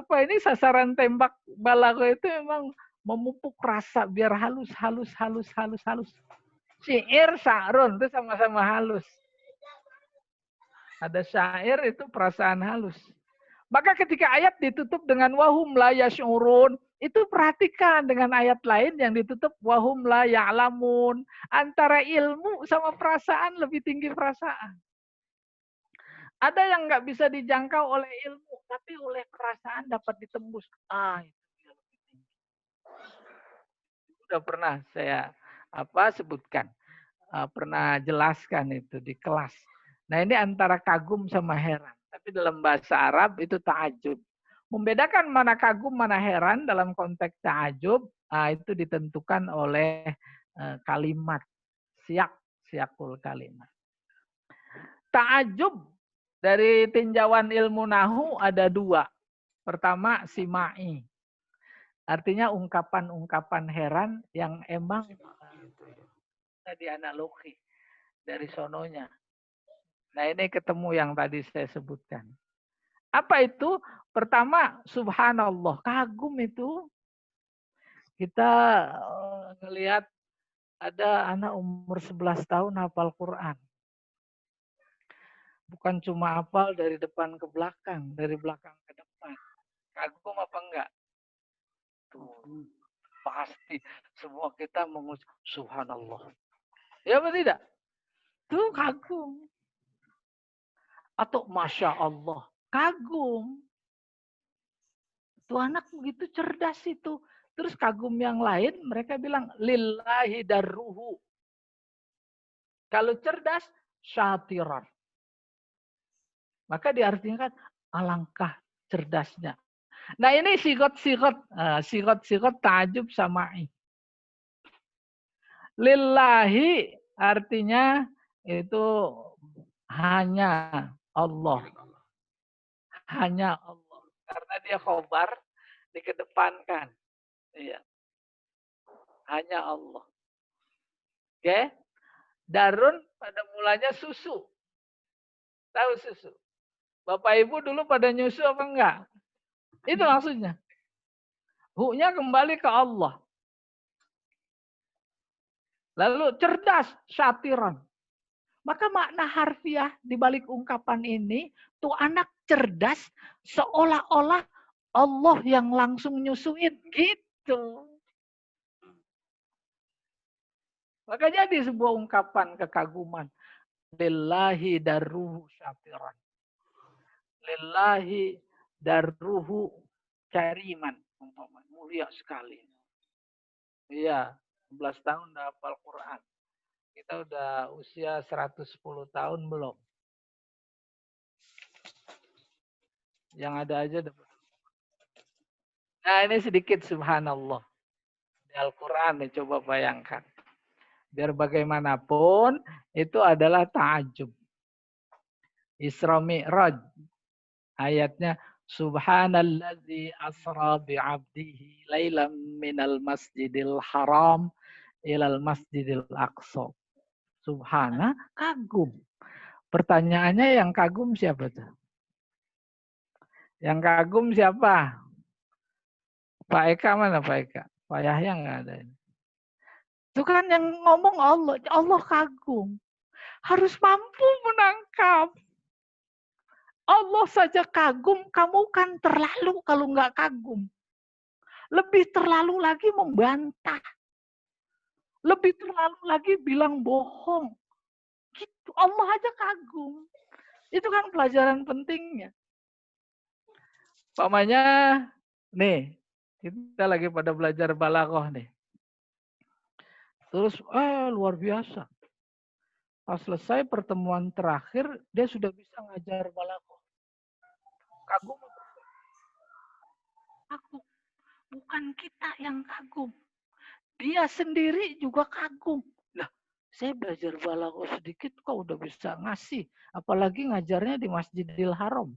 Ini sasaran tembak balago itu memang memupuk rasa biar halus. Syair, sa'run itu sama-sama halus. Ada syair itu perasaan halus. Maka ketika ayat ditutup dengan wahum la yash'urun, itu perhatikan dengan ayat lain yang ditutup wahum la ya'lamun. Antara ilmu sama perasaan lebih tinggi perasaan. Ada yang nggak bisa dijangkau oleh ilmu, tapi oleh perasaan dapat ditembus. Itu lebih tinggi. Sudah pernah saya sebutkan, pernah jelaskan itu di kelas. Nah ini antara kagum sama heran. Tapi dalam bahasa Arab itu ta'ajub. Membedakan mana kagum, mana heran dalam konteks ta'ajub, itu ditentukan oleh kalimat. Siakul kalimat. Ta'ajub dari tinjauan ilmu nahu ada dua. Pertama, simai. Artinya ungkapan-ungkapan heran yang emang tadi analogi dari sononya. Nah ini ketemu yang tadi saya sebutkan. Apa itu? Pertama, subhanallah. Kagum itu. Kita ngelihat ada anak umur 11 tahun hafal Quran. Bukan cuma hafal dari depan ke belakang, dari belakang ke depan. Kagum apa enggak? Tuh, pasti semua kita mengucap subhanallah. Ya apa tidak? Tuh kagum. Atau masya Allah, kagum. Tuh anak begitu cerdas itu. Terus kagum yang lain mereka bilang lillahi darruhu. Kalau cerdas syatiran. Maka diartikan alangkah cerdasnya. Nah ini sigot ta'ajub sama'i. Lillahi artinya itu hanya Allah. Hanya Allah. Karena dia khobar dikedepankan. Iya. Hanya Allah. Oke. Darun pada mulanya susu. Tahu susu? Bapak Ibu dulu pada nyusu apa enggak? Itu maksudnya. Hu-nya kembali ke Allah. Lalu cerdas, syatiran. Maka makna harfiah di balik ungkapan ini, tuh anak cerdas seolah-olah Allah yang langsung nyusuin gitu. Maka jadi sebuah ungkapan kekaguman. Lillahi darruhu syatiran. Lillahi darruhu kariman. Mulia sekali. Iya, 11 tahun udah hafal Quran. Kita udah usia 110 tahun belum? Yang ada aja dapat. Nah ini sedikit subhanallah. Di Al-Quran nih coba bayangkan. Biar bagaimanapun itu adalah ta'ajub. Isra Mi'raj. Ayatnya subhanallazi asra bi'abdihi lailam minal masjidil haram ilal masjidil aqsa. Subhana kagum. Pertanyaannya yang kagum siapa tuh? Yang kagum siapa? Pak Eka mana Pak Eka? Pak Yahya nggak ada ini. Itu kan yang ngomong Allah. Allah kagum. Harus mampu menangkap. Allah saja kagum, kamu kan terlalu kalau nggak kagum. Lebih terlalu lagi membantah. Lebih terlalu lagi bilang bohong. Gitu. Allah aja kagum. Itu kan pelajaran pentingnya. Pamannya, nih, kita lagi pada belajar balaghah nih. Terus, luar biasa. Pas selesai pertemuan terakhir, dia sudah bisa ngajar balaghah. Kagum. Kagum. Bukan kita yang kagum. Dia sendiri juga kagum. Lah, saya belajar balaghah sedikit kok udah bisa ngasih. Apalagi ngajarnya di Masjidil Haram.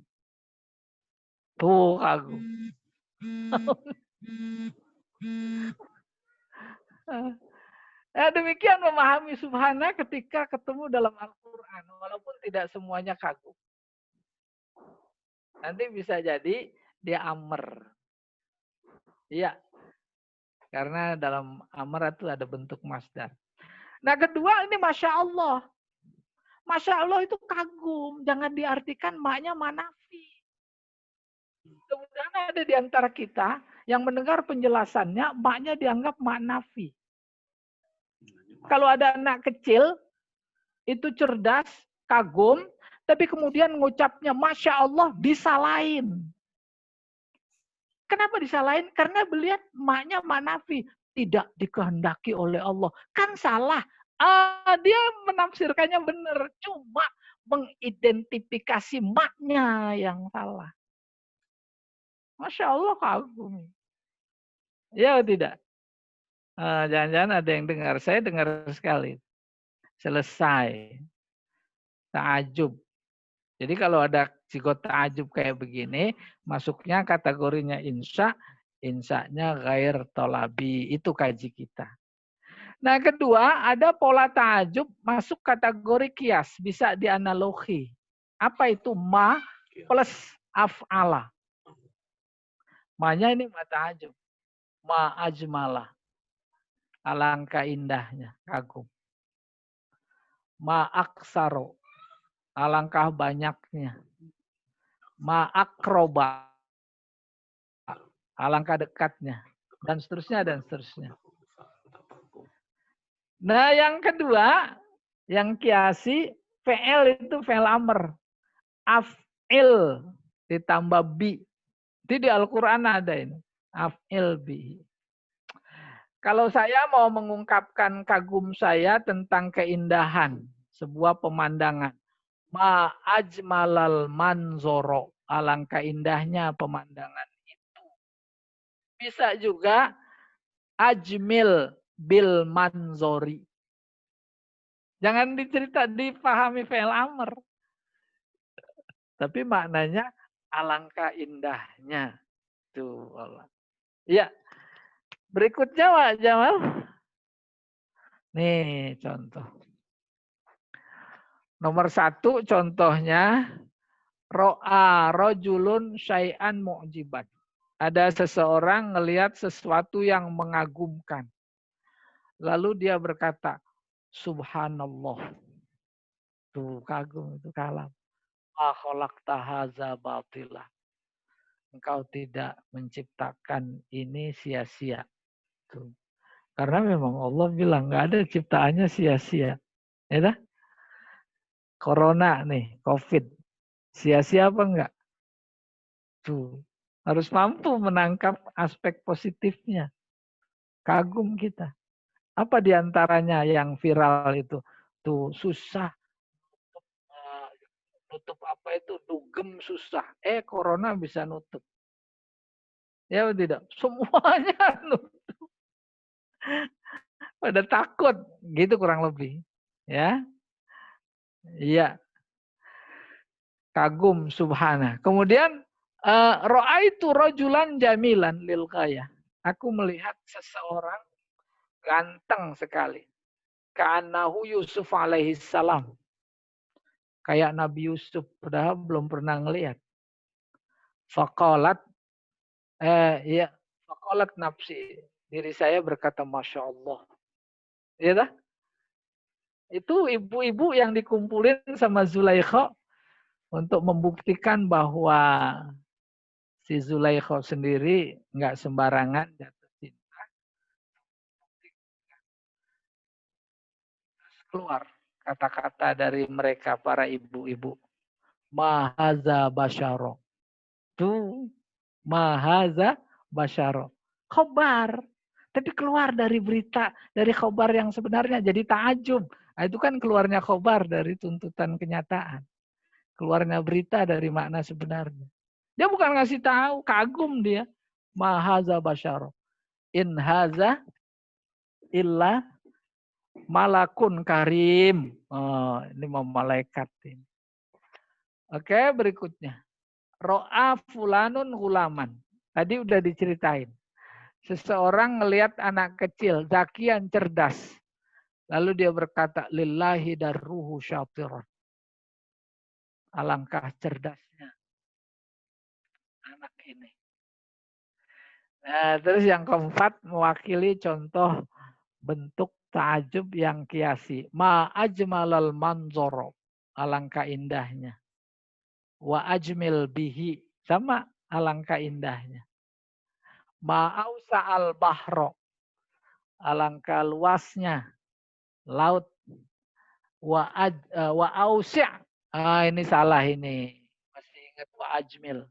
Tuh kagum. Nah, demikian memahami subhana ketika ketemu dalam Al-Quran. Walaupun tidak semuanya kagum. Nanti bisa jadi dia amr. Iya. Karena dalam amr itu ada bentuk masdar. Nah kedua ini Masya Allah. Masya Allah itu kagum. Jangan diartikan maknya manafi. Kemudian ada di antara kita yang mendengar penjelasannya, maknya dianggap mak nafi. Kalau ada anak kecil, itu cerdas, kagum, tapi kemudian ngucapnya Masya Allah, disalahin. Kenapa disalahin? Karena melihat maknya mak nafi. Tidak dikehendaki oleh Allah. Kan salah. Dia menafsirkannya benar. Cuma mengidentifikasi maknya yang salah. Masya Allah kagum. Ya tidak? Jangan-jangan ada yang dengar. Saya dengar sekali. Selesai. Ta'ajub. Jadi kalau ada sigot ta'ajub kayak begini, masuknya kategorinya insya, insya-nya ghair tolabi. Itu kaji kita. Nah kedua, ada pola ta'ajub masuk kategori kias. Bisa dianalogi. Apa itu? Ma plus af'ala. Ma-nya ini ma ta'ajub. Ma ajmalah. Alangkah indahnya, kagum. Ma aksaro. alangkah banyaknya. Ma'akroba, alangkah dekatnya. Dan seterusnya, dan seterusnya. Nah, yang kedua, yang kiasi, fi'il itu fi'il amr. Af'il ditambah bi. Itu di Al-Quran ada ini. Af'il bi. Kalau saya mau mengungkapkan kagum saya tentang keindahan sebuah pemandangan. Ma ajmalal manzoro. Alangkah indahnya pemandangan itu. Bisa juga ajmil bil manzori. Jangan dipahami fi'il amr. Tapi maknanya alangkah indahnya. Tuh Allah. Ya. Berikutnya Pak Jamal. Nih contoh. Nomor 1 contohnya. Ro'a rojulun syai'an mu'jiban. Ada seseorang ngelihat sesuatu yang mengagumkan. Lalu dia berkata, Subhanallah. Tuh kagum itu kalam. Ma khalaqta haza batilah. Engkau tidak menciptakan ini sia-sia. Tuh. Karena memang Allah bilang nggak ada ciptaannya sia-sia. Ya dah? Corona nih, COVID. Sia-sia apa enggak? Tuh. Harus mampu menangkap aspek positifnya. Kagum kita. Apa diantaranya yang viral itu? Tuh susah. Nutup apa itu? Dugem susah. Corona bisa nutup. Ya tidak? Semuanya nutup. Pada takut. Gitu kurang lebih. Ya. Iya. Kagum subhana. Kemudian ra'aitu rajulan jamilan lil ghayah. Aku melihat seseorang ganteng sekali. Ka'annahu Yusuf alaihi salam. Kayak Nabi Yusuf, padahal belum pernah ngelihat. Faqalat faqalat nafsi. Diri saya berkata Masya Allah. Ya dah? Itu ibu-ibu yang dikumpulin sama Zulaikha untuk membuktikan bahwa si Zulaikha sendiri nggak sembarangan jatuh cinta. Keluar kata-kata dari mereka para ibu-ibu. Mahaza basyaro. Tuh. Mahaza basyaro. Khobar. Tapi keluar dari berita, dari khobar yang sebenarnya jadi ta'ajub. Nah, itu kan keluarnya khobar dari tuntutan kenyataan. Keluarnya berita dari makna sebenarnya. Dia bukan ngasih tahu, kagum dia. Mahaza basyaro. In haza illa malakun karim. Oh, ini mau malaikat ini. Oke, berikutnya. Ro'a fulanun gulaman. Tadi udah diceritain. Seseorang ngelihat anak kecil, zakian cerdas. Lalu dia berkata, lillahi darruhu syatiran. Alangkah cerdasnya anak ini. Nah, terus yang keempat mewakili contoh bentuk ta'ajub yang kiasi. Ma ajmalal manzoro. Alangkah indahnya. Wa ajmil bihi. Sama alangkah indahnya. Ma'ausa al-bahro. Alangkah luasnya. Laut. Wa ausi'. Ini salah ini. Masih ingat wa ajmil.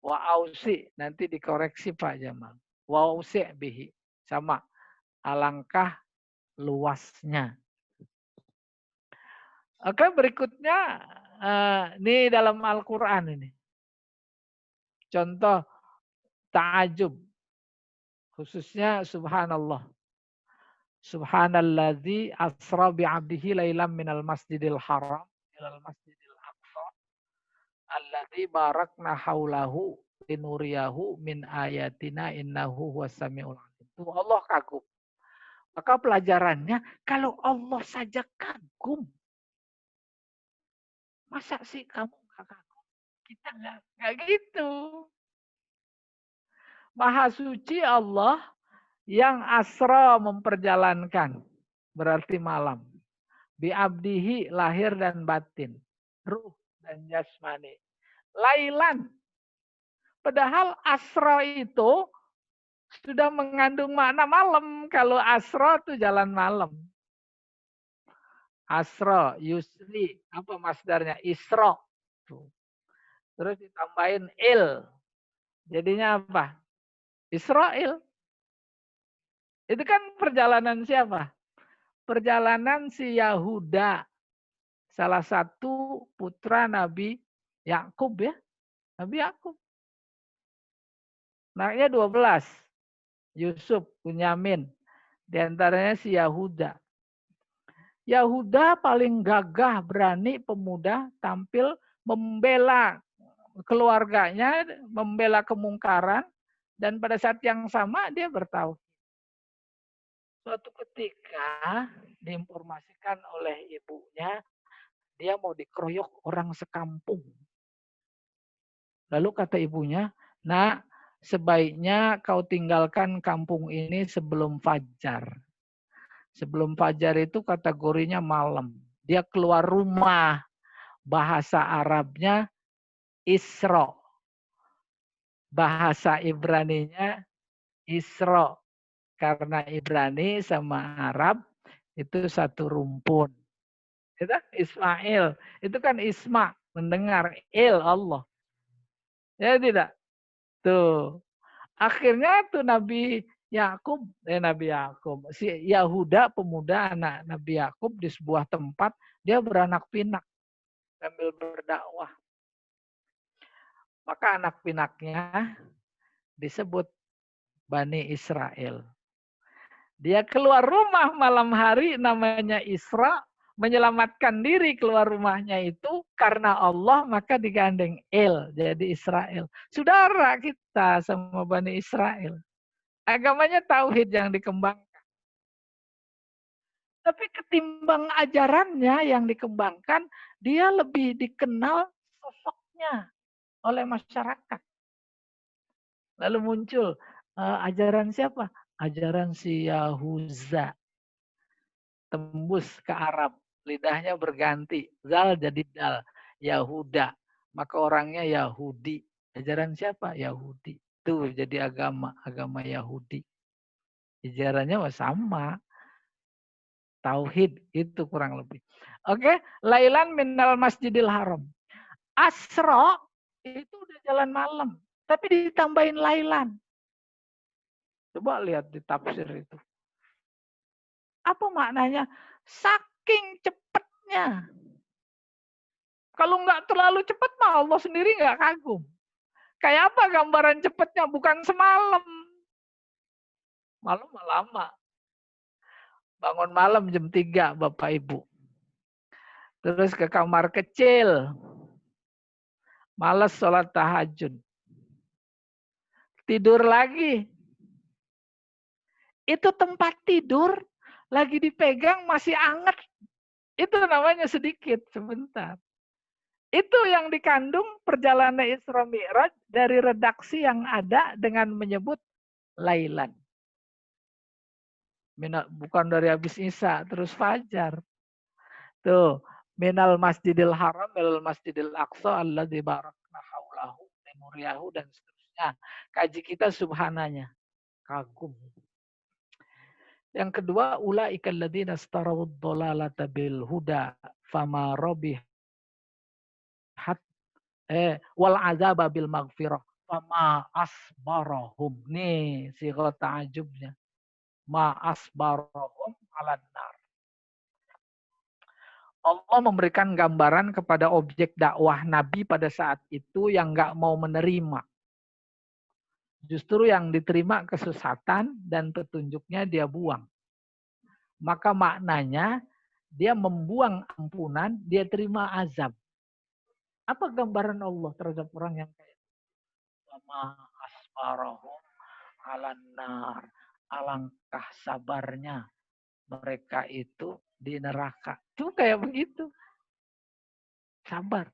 Wa ausi. Nanti dikoreksi Pak Jamal. Wa ausi' bihi. Sama. Alangkah luasnya. Oke, berikutnya. Ini dalam Al-Quran ini. Contoh ta'ajub. Khususnya subhanallah. Subhanalladzi asra bi'abdihi lailam minal masjidil haram ilal masjidil aqsa alladzi barakna haulahu linuriyahu min ayatina innahu huwas samiul alim. Itu Allah kagum. Maka pelajarannya kalau Allah saja kagum. Masa sih kamu enggak kagum? Kita enggak gitu. Maha suci Allah yang asra memperjalankan. Berarti malam. Bi'abdihi lahir dan batin. ruh dan jasmani. Lailan. Padahal asra itu sudah mengandung makna malam. Kalau asra itu jalan malam. Asra, yusri, apa masdarnya? Isra. Terus ditambahin il. Jadinya apa? Israel. Itu kan perjalanan siapa? Perjalanan si Yahuda. Salah satu putra Nabi Yakub ya. Nabi Yakub. Anaknya 12. Yusuf, Bunyamin. Di antaranya si Yahuda. Yahuda paling gagah, berani, pemuda, tampil membela keluarganya, membela kemungkaran. Dan pada saat yang sama dia bertauhid. Suatu ketika diinformasikan oleh ibunya, dia mau dikeroyok orang sekampung. Lalu kata ibunya, "Nak, sebaiknya kau tinggalkan kampung ini sebelum fajar." Sebelum fajar itu kategorinya malam. Dia keluar rumah. Bahasa Arabnya Isra. Bahasa Ibraninya Isra. Karena Ibrani sama Arab itu satu rumpun. Itu Ismail. Itu kan Isma. Mendengar. Il Allah. Ya tidak? Tuh. Akhirnya tuh Nabi Yakub, si Yahuda pemuda anak Nabi Yakub di sebuah tempat dia beranak pinak sambil berdakwah. Maka anak pinaknya disebut Bani Israel. Dia keluar rumah malam hari namanya Isra, menyelamatkan diri keluar rumahnya itu karena Allah maka digandeng El jadi Israel. Saudara kita sama Bani Israel. Agamanya tauhid yang dikembangkan. Tapi ketimbang ajarannya yang dikembangkan, dia lebih dikenal sosoknya oleh masyarakat. Lalu muncul ajaran siapa? Ajaran si Yahuza. Tembus ke Arab. Lidahnya berganti. Zal jadi dal. Yahuda. Maka orangnya Yahudi. Ajaran siapa? Yahudi. Itu jadi agama Yahudi. Ajarannya sama. Tauhid itu kurang lebih. Oke, lailan minal masjidil haram. Asra itu udah jalan malam, tapi ditambahin lailan. Coba lihat di tafsir itu. Apa maknanya? Saking cepatnya. Kalau nggak terlalu cepat mah Allah sendiri nggak kagum. Kayak apa gambaran cepatnya? Bukan semalam. Malam lama. Bangun malam jam 3 Bapak Ibu. Terus ke kamar kecil. Malas sholat tahajud. Tidur lagi. Itu tempat tidur lagi dipegang masih anget. Itu namanya sedikit, sebentar. Itu yang dikandung perjalanan Isra Mi'raj dari redaksi yang ada dengan menyebut lailan. Bukan dari habis Isya, terus fajar. Tuh, minal masjidil haram, minal masjidil aqsa, alladzi barakna haulahu, memoriahu, dan seterusnya. Kaji kita subhananya. Kagum. Yang kedua, ulaika alladzina istarawud dhalalata bil huda, fama rabihat wal azaba bil maghfirah, fama asbarahum. Nih, sighah ta'ajubnya. Ma asbarahum 'alan nar. Allah memberikan gambaran kepada objek dakwah Nabi pada saat itu yang nggak mau menerima. Justru yang diterima kesesatan dan petunjuknya dia buang. Maka maknanya dia membuang ampunan, dia terima azab. Apa gambaran Allah terhadap orang yang kayak sama asbarahum 'alan nar. Alangkah sabarnya mereka itu di neraka. Itu kayak begitu. Sabar.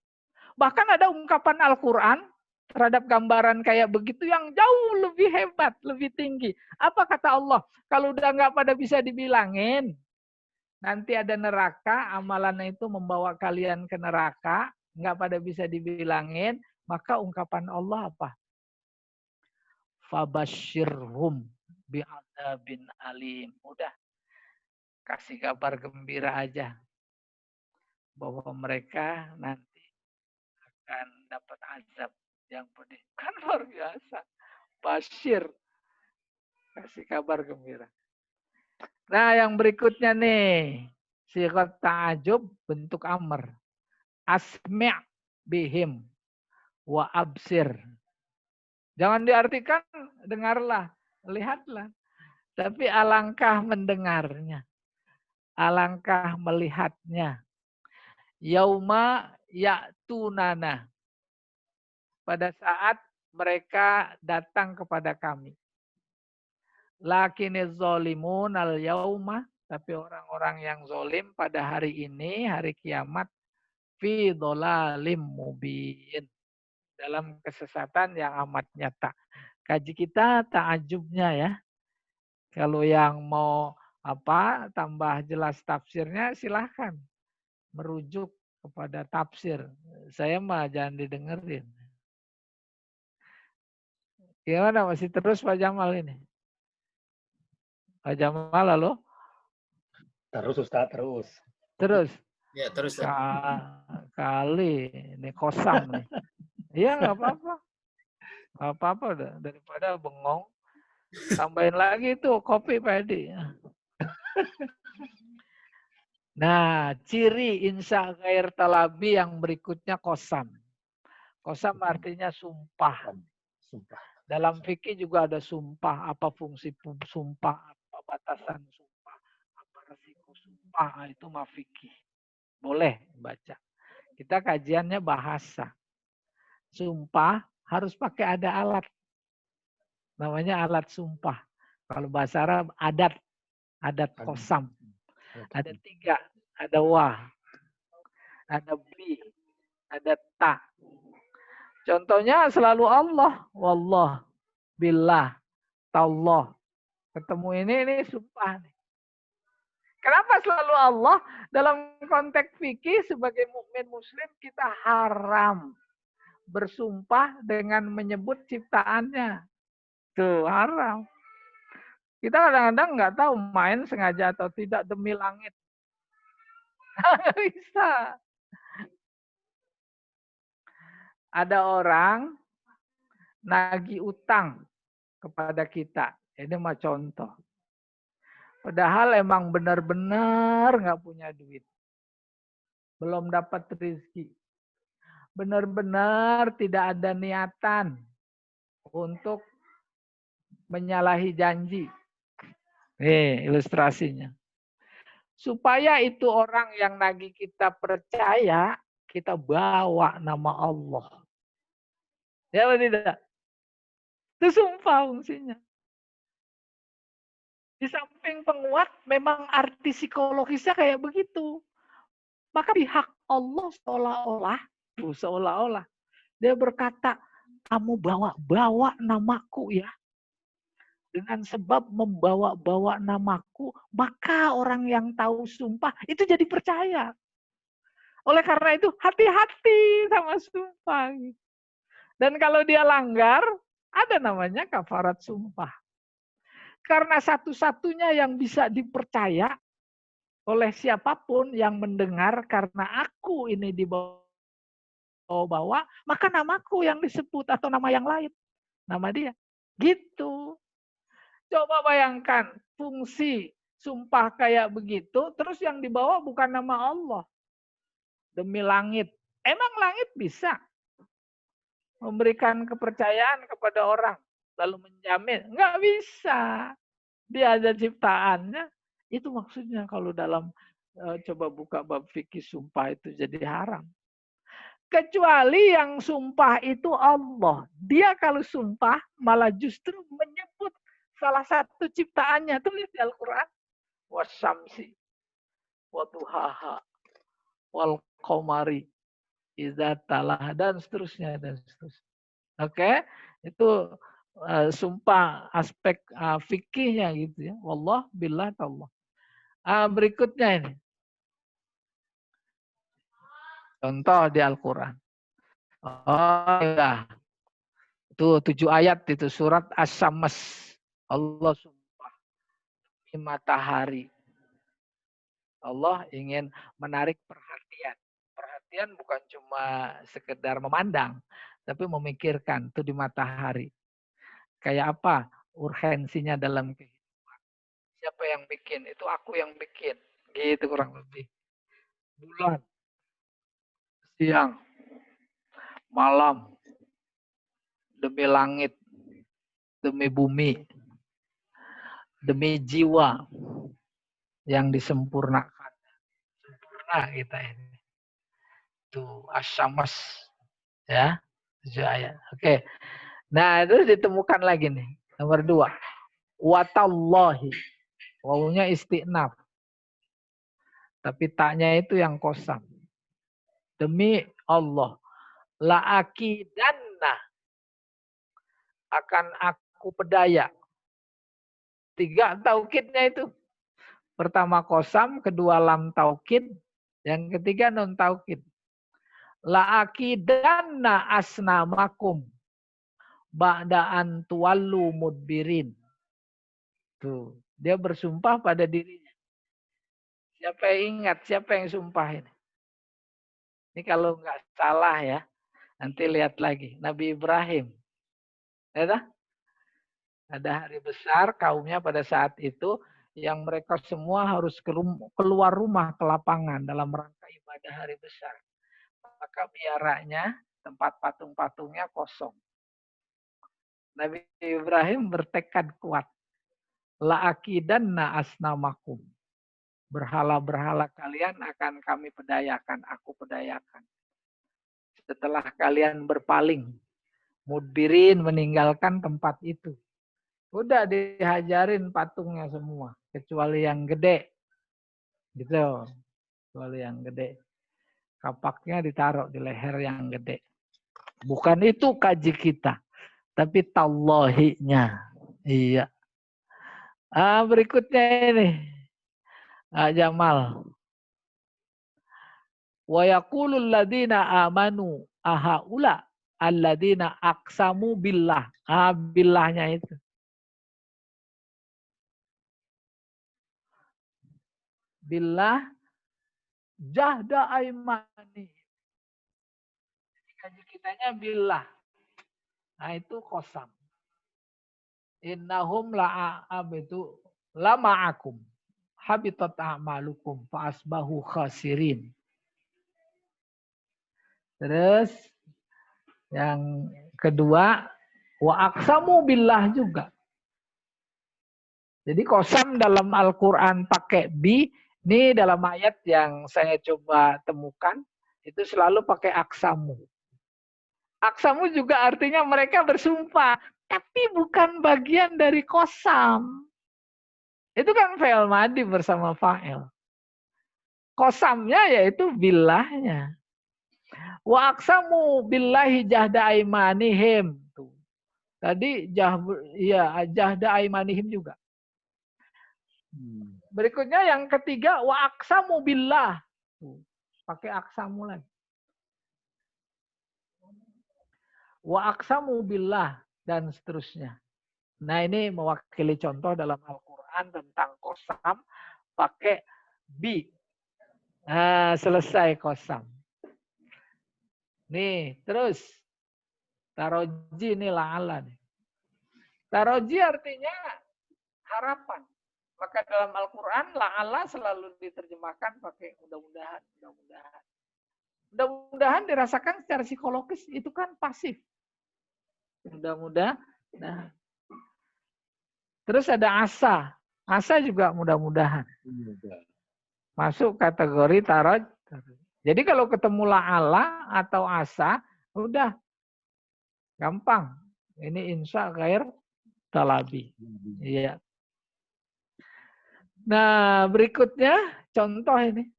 Bahkan ada ungkapan Al-Quran terhadap gambaran kayak begitu yang jauh lebih hebat, lebih tinggi. Apa kata Allah? Kalau udah nggak pada bisa dibilangin, nanti ada neraka, amalannya itu membawa kalian ke neraka, nggak pada bisa dibilangin, maka ungkapan Allah apa? Fabashirhum bi'adzabin alim. Udah, kasih kabar gembira aja bahwa mereka nanti akan dapat azab yang pedih. Kan luar biasa. Bashir, kasih kabar gembira. Nah, yang berikutnya nih, sigat ta'ajub bentuk amr. Asmi' bihim wa absir. Jangan diartikan dengarlah, lihatlah. Tapi alangkah mendengarnya. Alangkah melihatnya. Yauma ya'tunana. Pada saat mereka datang kepada kami. Lakiniz zalimun al yauma. Tapi orang-orang yang zolim pada hari ini, hari kiamat. Fi dholalim mubin. Dalam kesesatan yang amat nyata. Kaji kita ta'ajubnya ya. Kalau yang mau tambah jelas tafsirnya silahkan. Merujuk kepada tafsir. Saya mah jangan didengerin. Gimana masih terus Pak Jamal ini? Pak Jamal halo? Terus Ustaz, terus. Terus? Ya, terus. Kali ini kosam nih. Iya nggak apa-apa. Nggak apa-apa daripada bengong. Tambahin lagi tuh kopi Pak Edi. Nah, ciri insya ghair talabi yang berikutnya kosam. Kosam artinya sumpah. Sumpah. Dalam fikih juga ada sumpah. Apa fungsi sumpah? Apa batasan sumpah? Apa resiko sumpah? Itu mah fikih. Boleh baca. Kita kajiannya bahasa. Sumpah harus pakai ada alat. Namanya alat sumpah. Kalau bahasa Arab adat. Adat kosam. Ada 3. Ada wa. Ada bi. Ada ta. Contohnya selalu Allah. Wallah. Billah. Tallah. Ketemu ini sumpah. Kenapa selalu Allah? Dalam konteks fikih sebagai mukmin muslim kita haram bersumpah dengan menyebut ciptaannya. Tuh haram. Kita kadang-kadang nggak tahu main sengaja atau tidak demi langit. Nggak bisa. Ada orang nagih utang kepada kita. Ini mah contoh. Padahal emang benar-benar nggak punya duit. Belum dapat rezeki. Benar-benar tidak ada niatan untuk menyalahi janji. Nih ilustrasinya. Supaya itu orang yang nagih kita percaya, kita bawa nama Allah. Ya atau tidak? Itu sumpah fungsinya. Di samping penguat, memang arti psikologisnya kayak begitu. Maka pihak Allah seolah-olah dia berkata, kamu bawa namaku ya. Dengan sebab membawa-bawa namaku, maka orang yang tahu sumpah itu jadi percaya. Oleh karena itu hati-hati sama sumpah. Dan kalau dia langgar, ada namanya kafarat sumpah. Karena satu-satunya yang bisa dipercaya oleh siapapun yang mendengar karena aku ini dibawa-bawa, maka namaku yang disebut atau nama yang lain. Nama dia. Gitu. Coba bayangkan fungsi sumpah kayak begitu, terus yang dibawa bukan nama Allah. Demi langit. Emang langit bisa memberikan kepercayaan kepada orang, lalu menjamin? Enggak bisa. Dia ada ciptaannya. Itu maksudnya kalau dalam coba buka bab fikih sumpah itu jadi haram. Kecuali yang sumpah itu Allah. Dia kalau sumpah malah justru menyebut salah satu ciptaannya. Tulis di Al-Quran. Wasyamsi. Waduhaha. Wal qamari. Iza talah. Dan seterusnya. Oke. Itu sumpah aspek fikihnya gitu ya. Wallah billah tallah. Berikutnya ini. Contoh di Al-Quran. Oh ya, itu 7 ayat itu surat As-Syams. Allah sumpah di matahari. Allah ingin menarik perhatian. Perhatian bukan cuma sekedar memandang, tapi memikirkan itu di matahari. Kayak apa urgensinya dalam kehidupan. Siapa yang bikin? Itu aku yang bikin. Gitu kurang lebih. Bulan, siang, malam, demi langit, demi bumi, demi jiwa yang disempurnakan. Sempurna kita ini. Tuh As-Syams ya, 7 ayat. Oke. Nah, itu ditemukan lagi nih. Nomor 2. Watallahi. Wawunya isti'naf. Tapi taknya itu yang kosam. Demi Allah. La'akidanna. Akan aku pedaya. 3 taukidnya itu. Pertama kosam, kedua lam taukid, yang ketiga non taukid. La'akidanna asnamakum ba'da'an tuwallu mudbirin. Tuh, dia bersumpah pada dirinya. Siapa yang ingat? Siapa yang sumpah ini? Ini kalau nggak salah ya, nanti lihat lagi. Nabi Ibrahim. Ya, ada hari besar kaumnya pada saat itu yang mereka semua harus keluar rumah ke lapangan dalam rangka ibadah hari besar. Maka biaranya tempat patung-patungnya kosong. Nabi Ibrahim bertekad kuat. La'akidanna asnamakum. Berhala-berhala kalian akan kami pedayakan, aku pedayakan. Setelah kalian berpaling, mudbirin meninggalkan tempat itu. Udah dihajarin patungnya semua, kecuali yang gede. Gitu. Kecuali yang gede. Kapaknya ditaruh di leher yang gede. Bukan itu kaji kita, tapi tallahinya. Iya. Berikutnya ini. Jamal. Wa yaqulul ladzina amanu ahaula alladzina aqsamu billah. Billahnya itu. Billah jahda aimani. Kaji kitanya billah. Nah itu qasam. Innahum la'abidu lama'akum. Habitat a'malukum fa'asbahu khasirin. Terus yang kedua, wa aqsamu billah juga. Jadi qasam dalam Al-Quran pakai bi, ini dalam ayat yang saya coba temukan, itu selalu pakai aqsamu. Aqsamu juga artinya mereka bersumpah, tapi bukan bagian dari qasam. Itu kan fi'il madhi bersama fa'il. Qasamnya yaitu billahnya. Wa aqsamu billahi jahda aimanihim. Tuh. Tadi jahda aimanihim juga. Berikutnya yang ketiga wa aqsamu billah. Tuh. Pakai aqsamu lagi. Wa aqsamu billah dan seterusnya. Nah, ini mewakili contoh dalam Al-Qur'an tentang qasam pakai bi. Nah, selesai qasam. Nih, terus taroji ini la'ala nih. Taroji artinya harapan. Maka dalam Al-Quran la'ala selalu diterjemahkan pakai mudah-mudahan. Mudah-mudahan. Mudah-mudahan dirasakan secara psikologis itu kan pasif. Mudah-mudahan. Nah. Terus ada asa. Asa juga mudah-mudahan. Masuk kategori taroj. Jadi kalau ketemu la'ala atau asa, udah gampang. Ini insya ghair talabi. Iya. Nah, berikutnya contoh ini.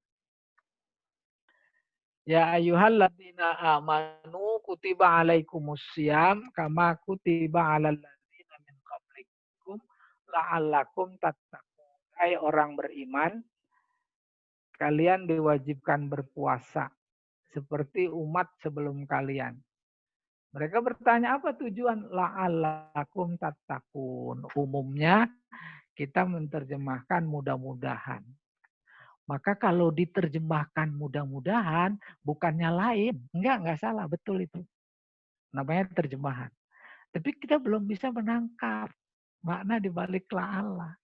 Ya ayyuhalladzina amanu kutiba alaikumussyam kama kutiba alal ladzina min qablikum la'allakum tattaqun. Hai orang beriman, kalian diwajibkan berpuasa seperti umat sebelum kalian. Mereka bertanya apa tujuan la'allakum tattaqun. Umumnya kita menerjemahkan mudah-mudahan. Maka kalau diterjemahkan mudah-mudahan bukannya lain. Enggak salah, betul itu. Namanya terjemahan. Tapi kita belum bisa menangkap makna di balik la'alla.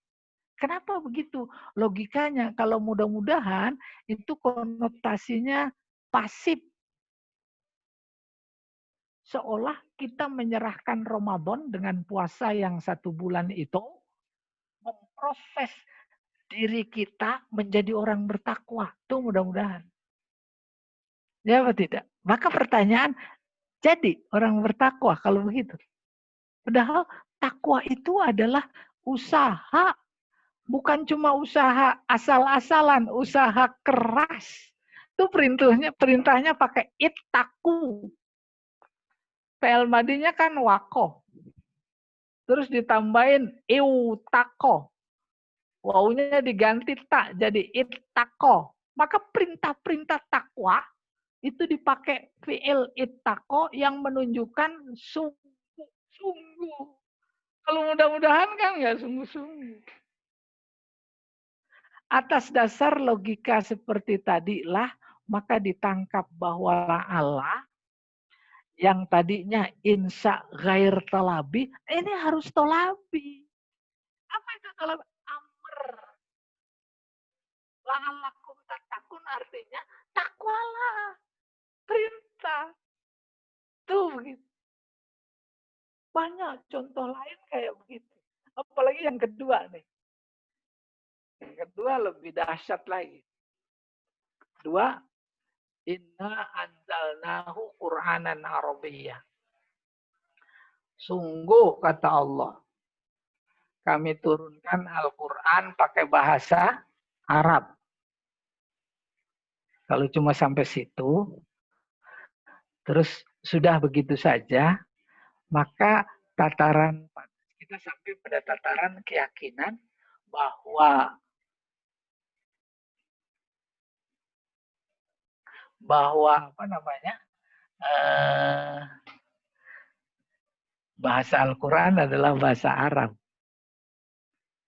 Kenapa begitu? Logikanya kalau mudah-mudahan itu konotasinya pasif. Seolah kita menyerahkan Ramadan dengan puasa yang 1 bulan itu memproses diri kita menjadi orang bertakwa. Itu mudah-mudahan. Ya apa tidak? Maka pertanyaan, jadi orang bertakwa kalau begitu. Padahal takwa itu adalah usaha. Bukan cuma usaha asal-asalan, usaha keras. Itu perintahnya pakai ittaku. Fi'il madinya kan wako. Terus ditambahin iutako. Wawunya diganti tak jadi ittako. Maka perintah-perintah takwa itu dipakai fi'il ittako yang menunjukkan sungguh-sungguh. Kalau mudah-mudahan kan nggak sungguh-sungguh. Atas dasar logika seperti tadilah, maka ditangkap bahwa Allah yang tadinya insya ghair talabi, ini harus tolabi. Apa itu tolabi? Amr. La'allakum tattaqun artinya takwalah. Perintah. Tuh begitu. Banyak contoh lain kayak begitu. Apalagi yang kedua nih. Yang kedua lebih dahsyat lagi. Kedua, inna anzalnahu Qur'anan Arabiyyah. Sungguh kata Allah, kami turunkan Al-Quran pakai bahasa Arab. Kalau cuma sampai situ, terus sudah begitu saja, maka tataran kita sampai pada tataran keyakinan bahwa apa namanya bahasa Al-Quran adalah bahasa Arab.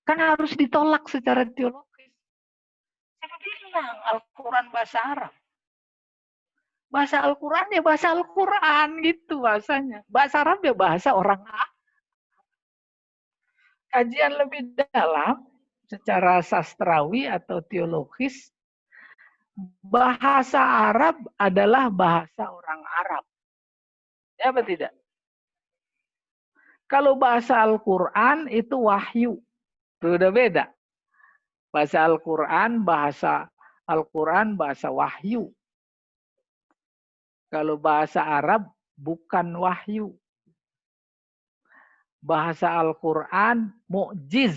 Kan harus ditolak secara teologis. Saya bilang Al-Quran bahasa Arab. Bahasa Al-Quran ya bahasa Al-Quran gitu bahasanya. Bahasa Arab ya bahasa orang Arab. Kajian lebih dalam secara sastrawi atau teologis, bahasa Arab adalah bahasa orang Arab. Ya apa tidak? Kalau bahasa Al-Quran itu wahyu. Itu udah beda. Bahasa Al-Quran bahasa wahyu. Kalau bahasa Arab bukan wahyu. Bahasa Al-Quran mu'jiz.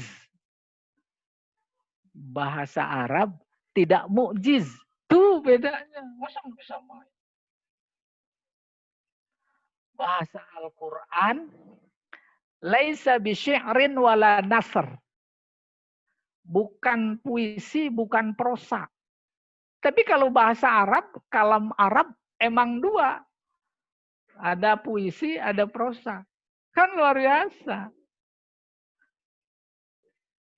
Bahasa Arab tidak mu'jiz. Itu bedanya. Masa bisa main? Bahasa Al-Quran laisa bisyi'rin wala nasr. Bukan puisi, bukan prosa. Tapi kalau bahasa Arab, kalam Arab emang dua. Ada puisi, ada prosa. Kan luar biasa.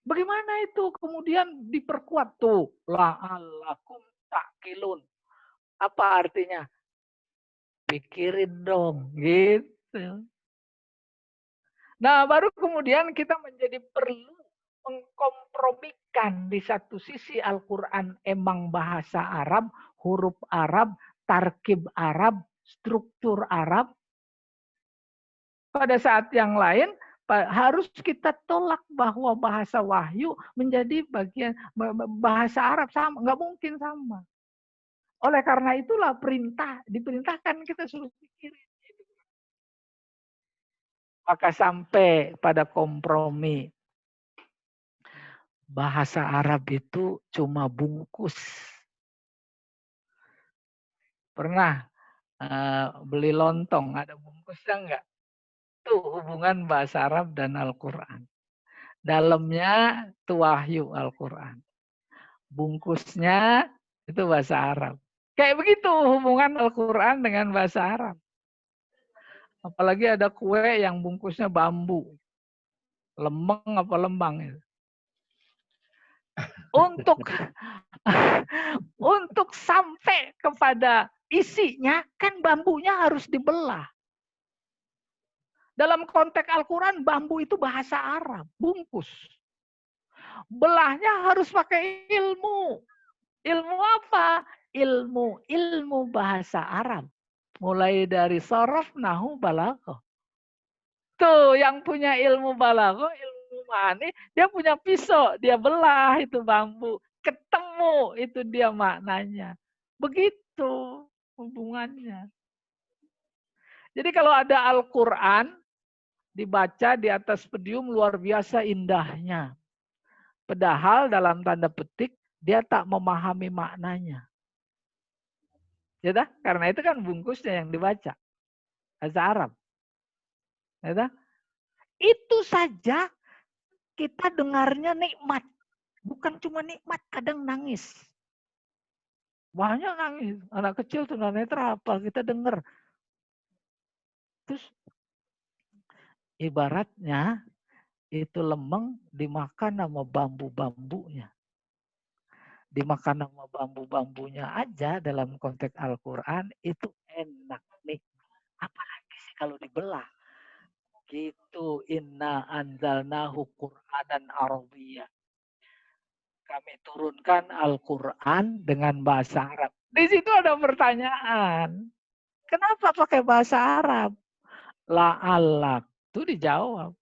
Bagaimana itu kemudian diperkuat tuh? La'allakum ta'qilun. Apa artinya? Pikirin dong, gitu. Nah, baru kemudian kita menjadi perlu mengkompromikan di satu sisi Al-Quran emang bahasa Arab, huruf Arab, tarkib Arab, struktur Arab. Pada saat yang lain harus kita tolak bahwa bahasa wahyu menjadi bagian bahasa Arab sama, nggak mungkin sama. Oleh karena itulah diperintahkan kita suruh pikirin. Maka sampai pada kompromi. Bahasa Arab itu cuma bungkus. Pernah beli lontong, ada bungkusnya enggak? Itu hubungan bahasa Arab dan Al-Quran. Dalamnya itu wahyu Al-Quran. Bungkusnya itu bahasa Arab. Kayak begitu hubungan Al-Quran dengan bahasa Arab. Apalagi ada kue yang bungkusnya bambu. Lembeng apa lembang itu. Untuk sampai kepada isinya, kan bambunya harus dibelah. Dalam konteks Al-Quran, bambu itu bahasa Arab, bungkus. Belahnya harus pakai ilmu. Ilmu apa? Ilmu bahasa Arab. Mulai dari sorof, nahu, balaghah. Tuh, yang punya ilmu balaghah, ilmu ma'ani, dia punya pisau, dia belah itu bambu. Ketemu, itu dia maknanya. Begitu hubungannya. Jadi kalau ada Al-Quran, dibaca di atas podium luar biasa indahnya. Padahal dalam tanda petik, dia tak memahami maknanya. Ya dah? Karena itu kan bungkusnya yang dibaca. Bahasa Arab. Ya dah? Itu saja kita dengarnya nikmat. Bukan cuma nikmat, kadang nangis. Banyak nangis. Anak kecil tunanetra apa kita dengar. Terus ibaratnya itu lemeng dimakan sama bambu-bambunya. Dimakan sama bambu-bambunya aja dalam konteks Al-Quran itu enak nih. Apalagi sih kalau dibelah. Gitu. Inna anzalnahu Qur'anan Arabiyyah. Kami turunkan Al-Quran dengan bahasa Arab. Di situ ada pertanyaan. Kenapa pakai bahasa Arab? La'allak. Itu dijawab.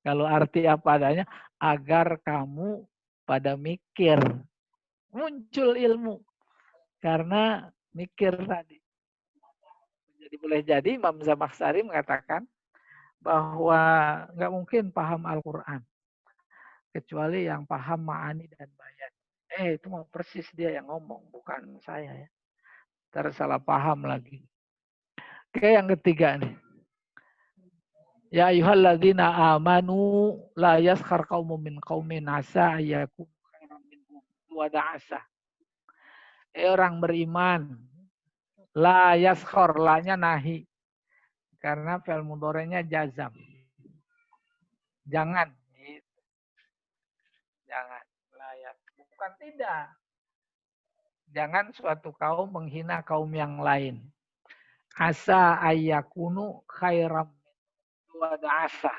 Kalau arti apa adanya, agar kamu pada mikir. Muncul ilmu. Karena mikir tadi. Jadi boleh jadi Imam Zamakhsyari mengatakan bahwa nggak mungkin paham Al-Quran. Kecuali yang paham ma'ani dan bayan. Itu mau persis dia yang ngomong, bukan saya ya. Ntar salah paham lagi. Oke, yang ketiga nih. Ya ayyuhalladzina amanu la yaskhar qaumun min qaumin asa ayyakunu khairan minhum wa da'asa. Orang beriman la yaskhar, la-nya nahi. Karena fi'il mudhari'nya jazam. Jangan gitu. Jangan layak. Bukan tidak. Jangan suatu kaum menghina kaum yang lain. Asa ayyakunu khairan wa asa.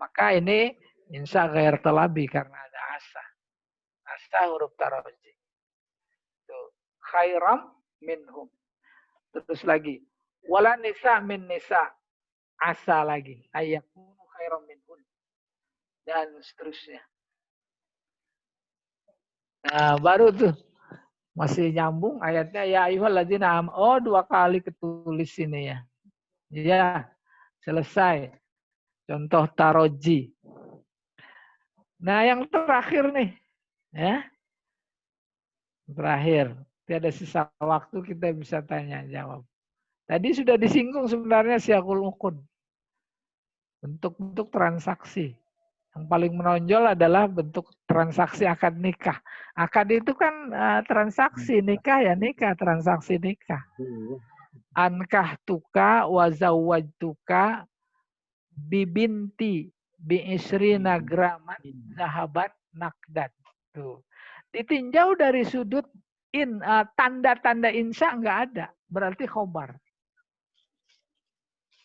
Maka ini insya ghair talabi karena ada asa. Asa huruf taroji. Khairam minhum. Terus lagi. Wala nisa min nisa. Asa lagi. Ayyakunu khairam minhum. Dan seterusnya. Nah baru tuh. Masih nyambung ayatnya. Ya ayyuhalladzina amanu. Oh 2 kali ketulis ini ya. Ya. Selesai. Contoh taroji. Nah yang terakhir nih. Ya. Terakhir. Tiada sisa waktu kita bisa tanya jawab. Tadi sudah disinggung sebenarnya siyaqul uqud. Bentuk-bentuk transaksi. Yang paling menonjol adalah bentuk transaksi akad nikah. Akad itu kan transaksi nikah ya nikah, transaksi nikah. Ankah tuka wa zawwajtuka bibinti bi'isrina graman zahabat nakdan. Tuh. Ditinjau dari sudut tanda-tanda insya nggak ada, berarti khobar.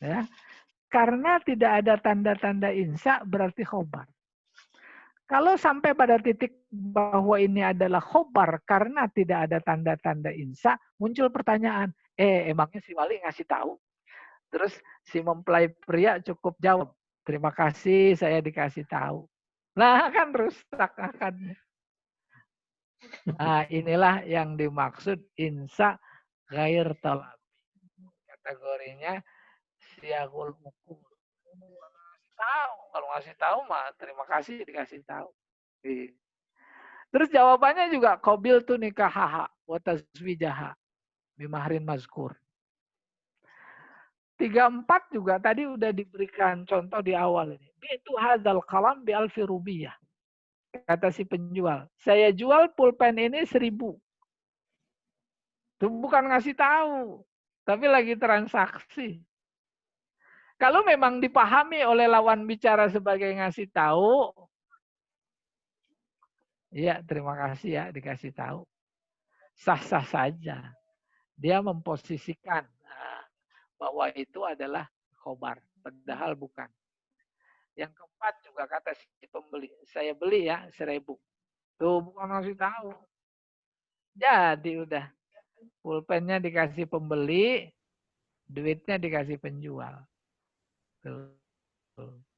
Ya. Karena tidak ada tanda-tanda insya berarti khobar. Kalau sampai pada titik bahwa ini adalah khobar karena tidak ada tanda-tanda insya, muncul pertanyaan, emangnya si wali ngasih tahu? Terus si mempelai pria cukup jawab, terima kasih saya dikasih tahu. Nah kan rusak akadnya. Nah inilah yang dimaksud insya ghair talabi. Kategorinya siyaqul uqud. Tahu, kalau ngasih tahu mah terima kasih dikasih tahu. Terus jawabannya juga qabil tu nikahaha wa tazwijaha bimahrin mazkur. 3-4 juga tadi udah diberikan contoh di awal ini. Bi'tu hadzal qalam bi alfi rubiyah. Kata si penjual, saya jual pulpen ini 1000. Itu bukan ngasih tahu, tapi lagi transaksi. Kalau memang dipahami oleh lawan bicara sebagai ngasih tahu, ya terima kasih ya dikasih tahu. Sah-sah saja. Dia memposisikan bahwa itu adalah khobar, padahal bukan. Yang keempat juga kata si pembeli, saya beli ya 1.000. Tuh bukan ngasih tahu. Jadi udah pulpennya dikasih pembeli, duitnya dikasih penjual. Tuh.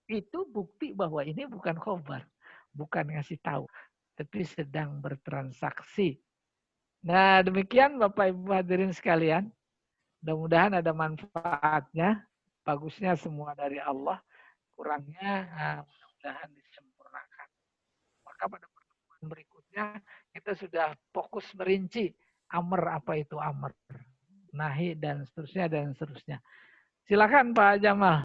Itu bukti bahwa ini bukan khobar, bukan ngasih tahu, tapi sedang bertransaksi. Nah demikian Bapak Ibu hadirin sekalian. Mudah-mudahan ada manfaatnya. Bagusnya semua dari Allah. Kurangnya mudah-mudahan disempurnakan. Maka pada pertemuan berikutnya kita sudah fokus merinci amr, apa itu amr, nahi dan seterusnya dan seterusnya. Silakan Pak Jamal.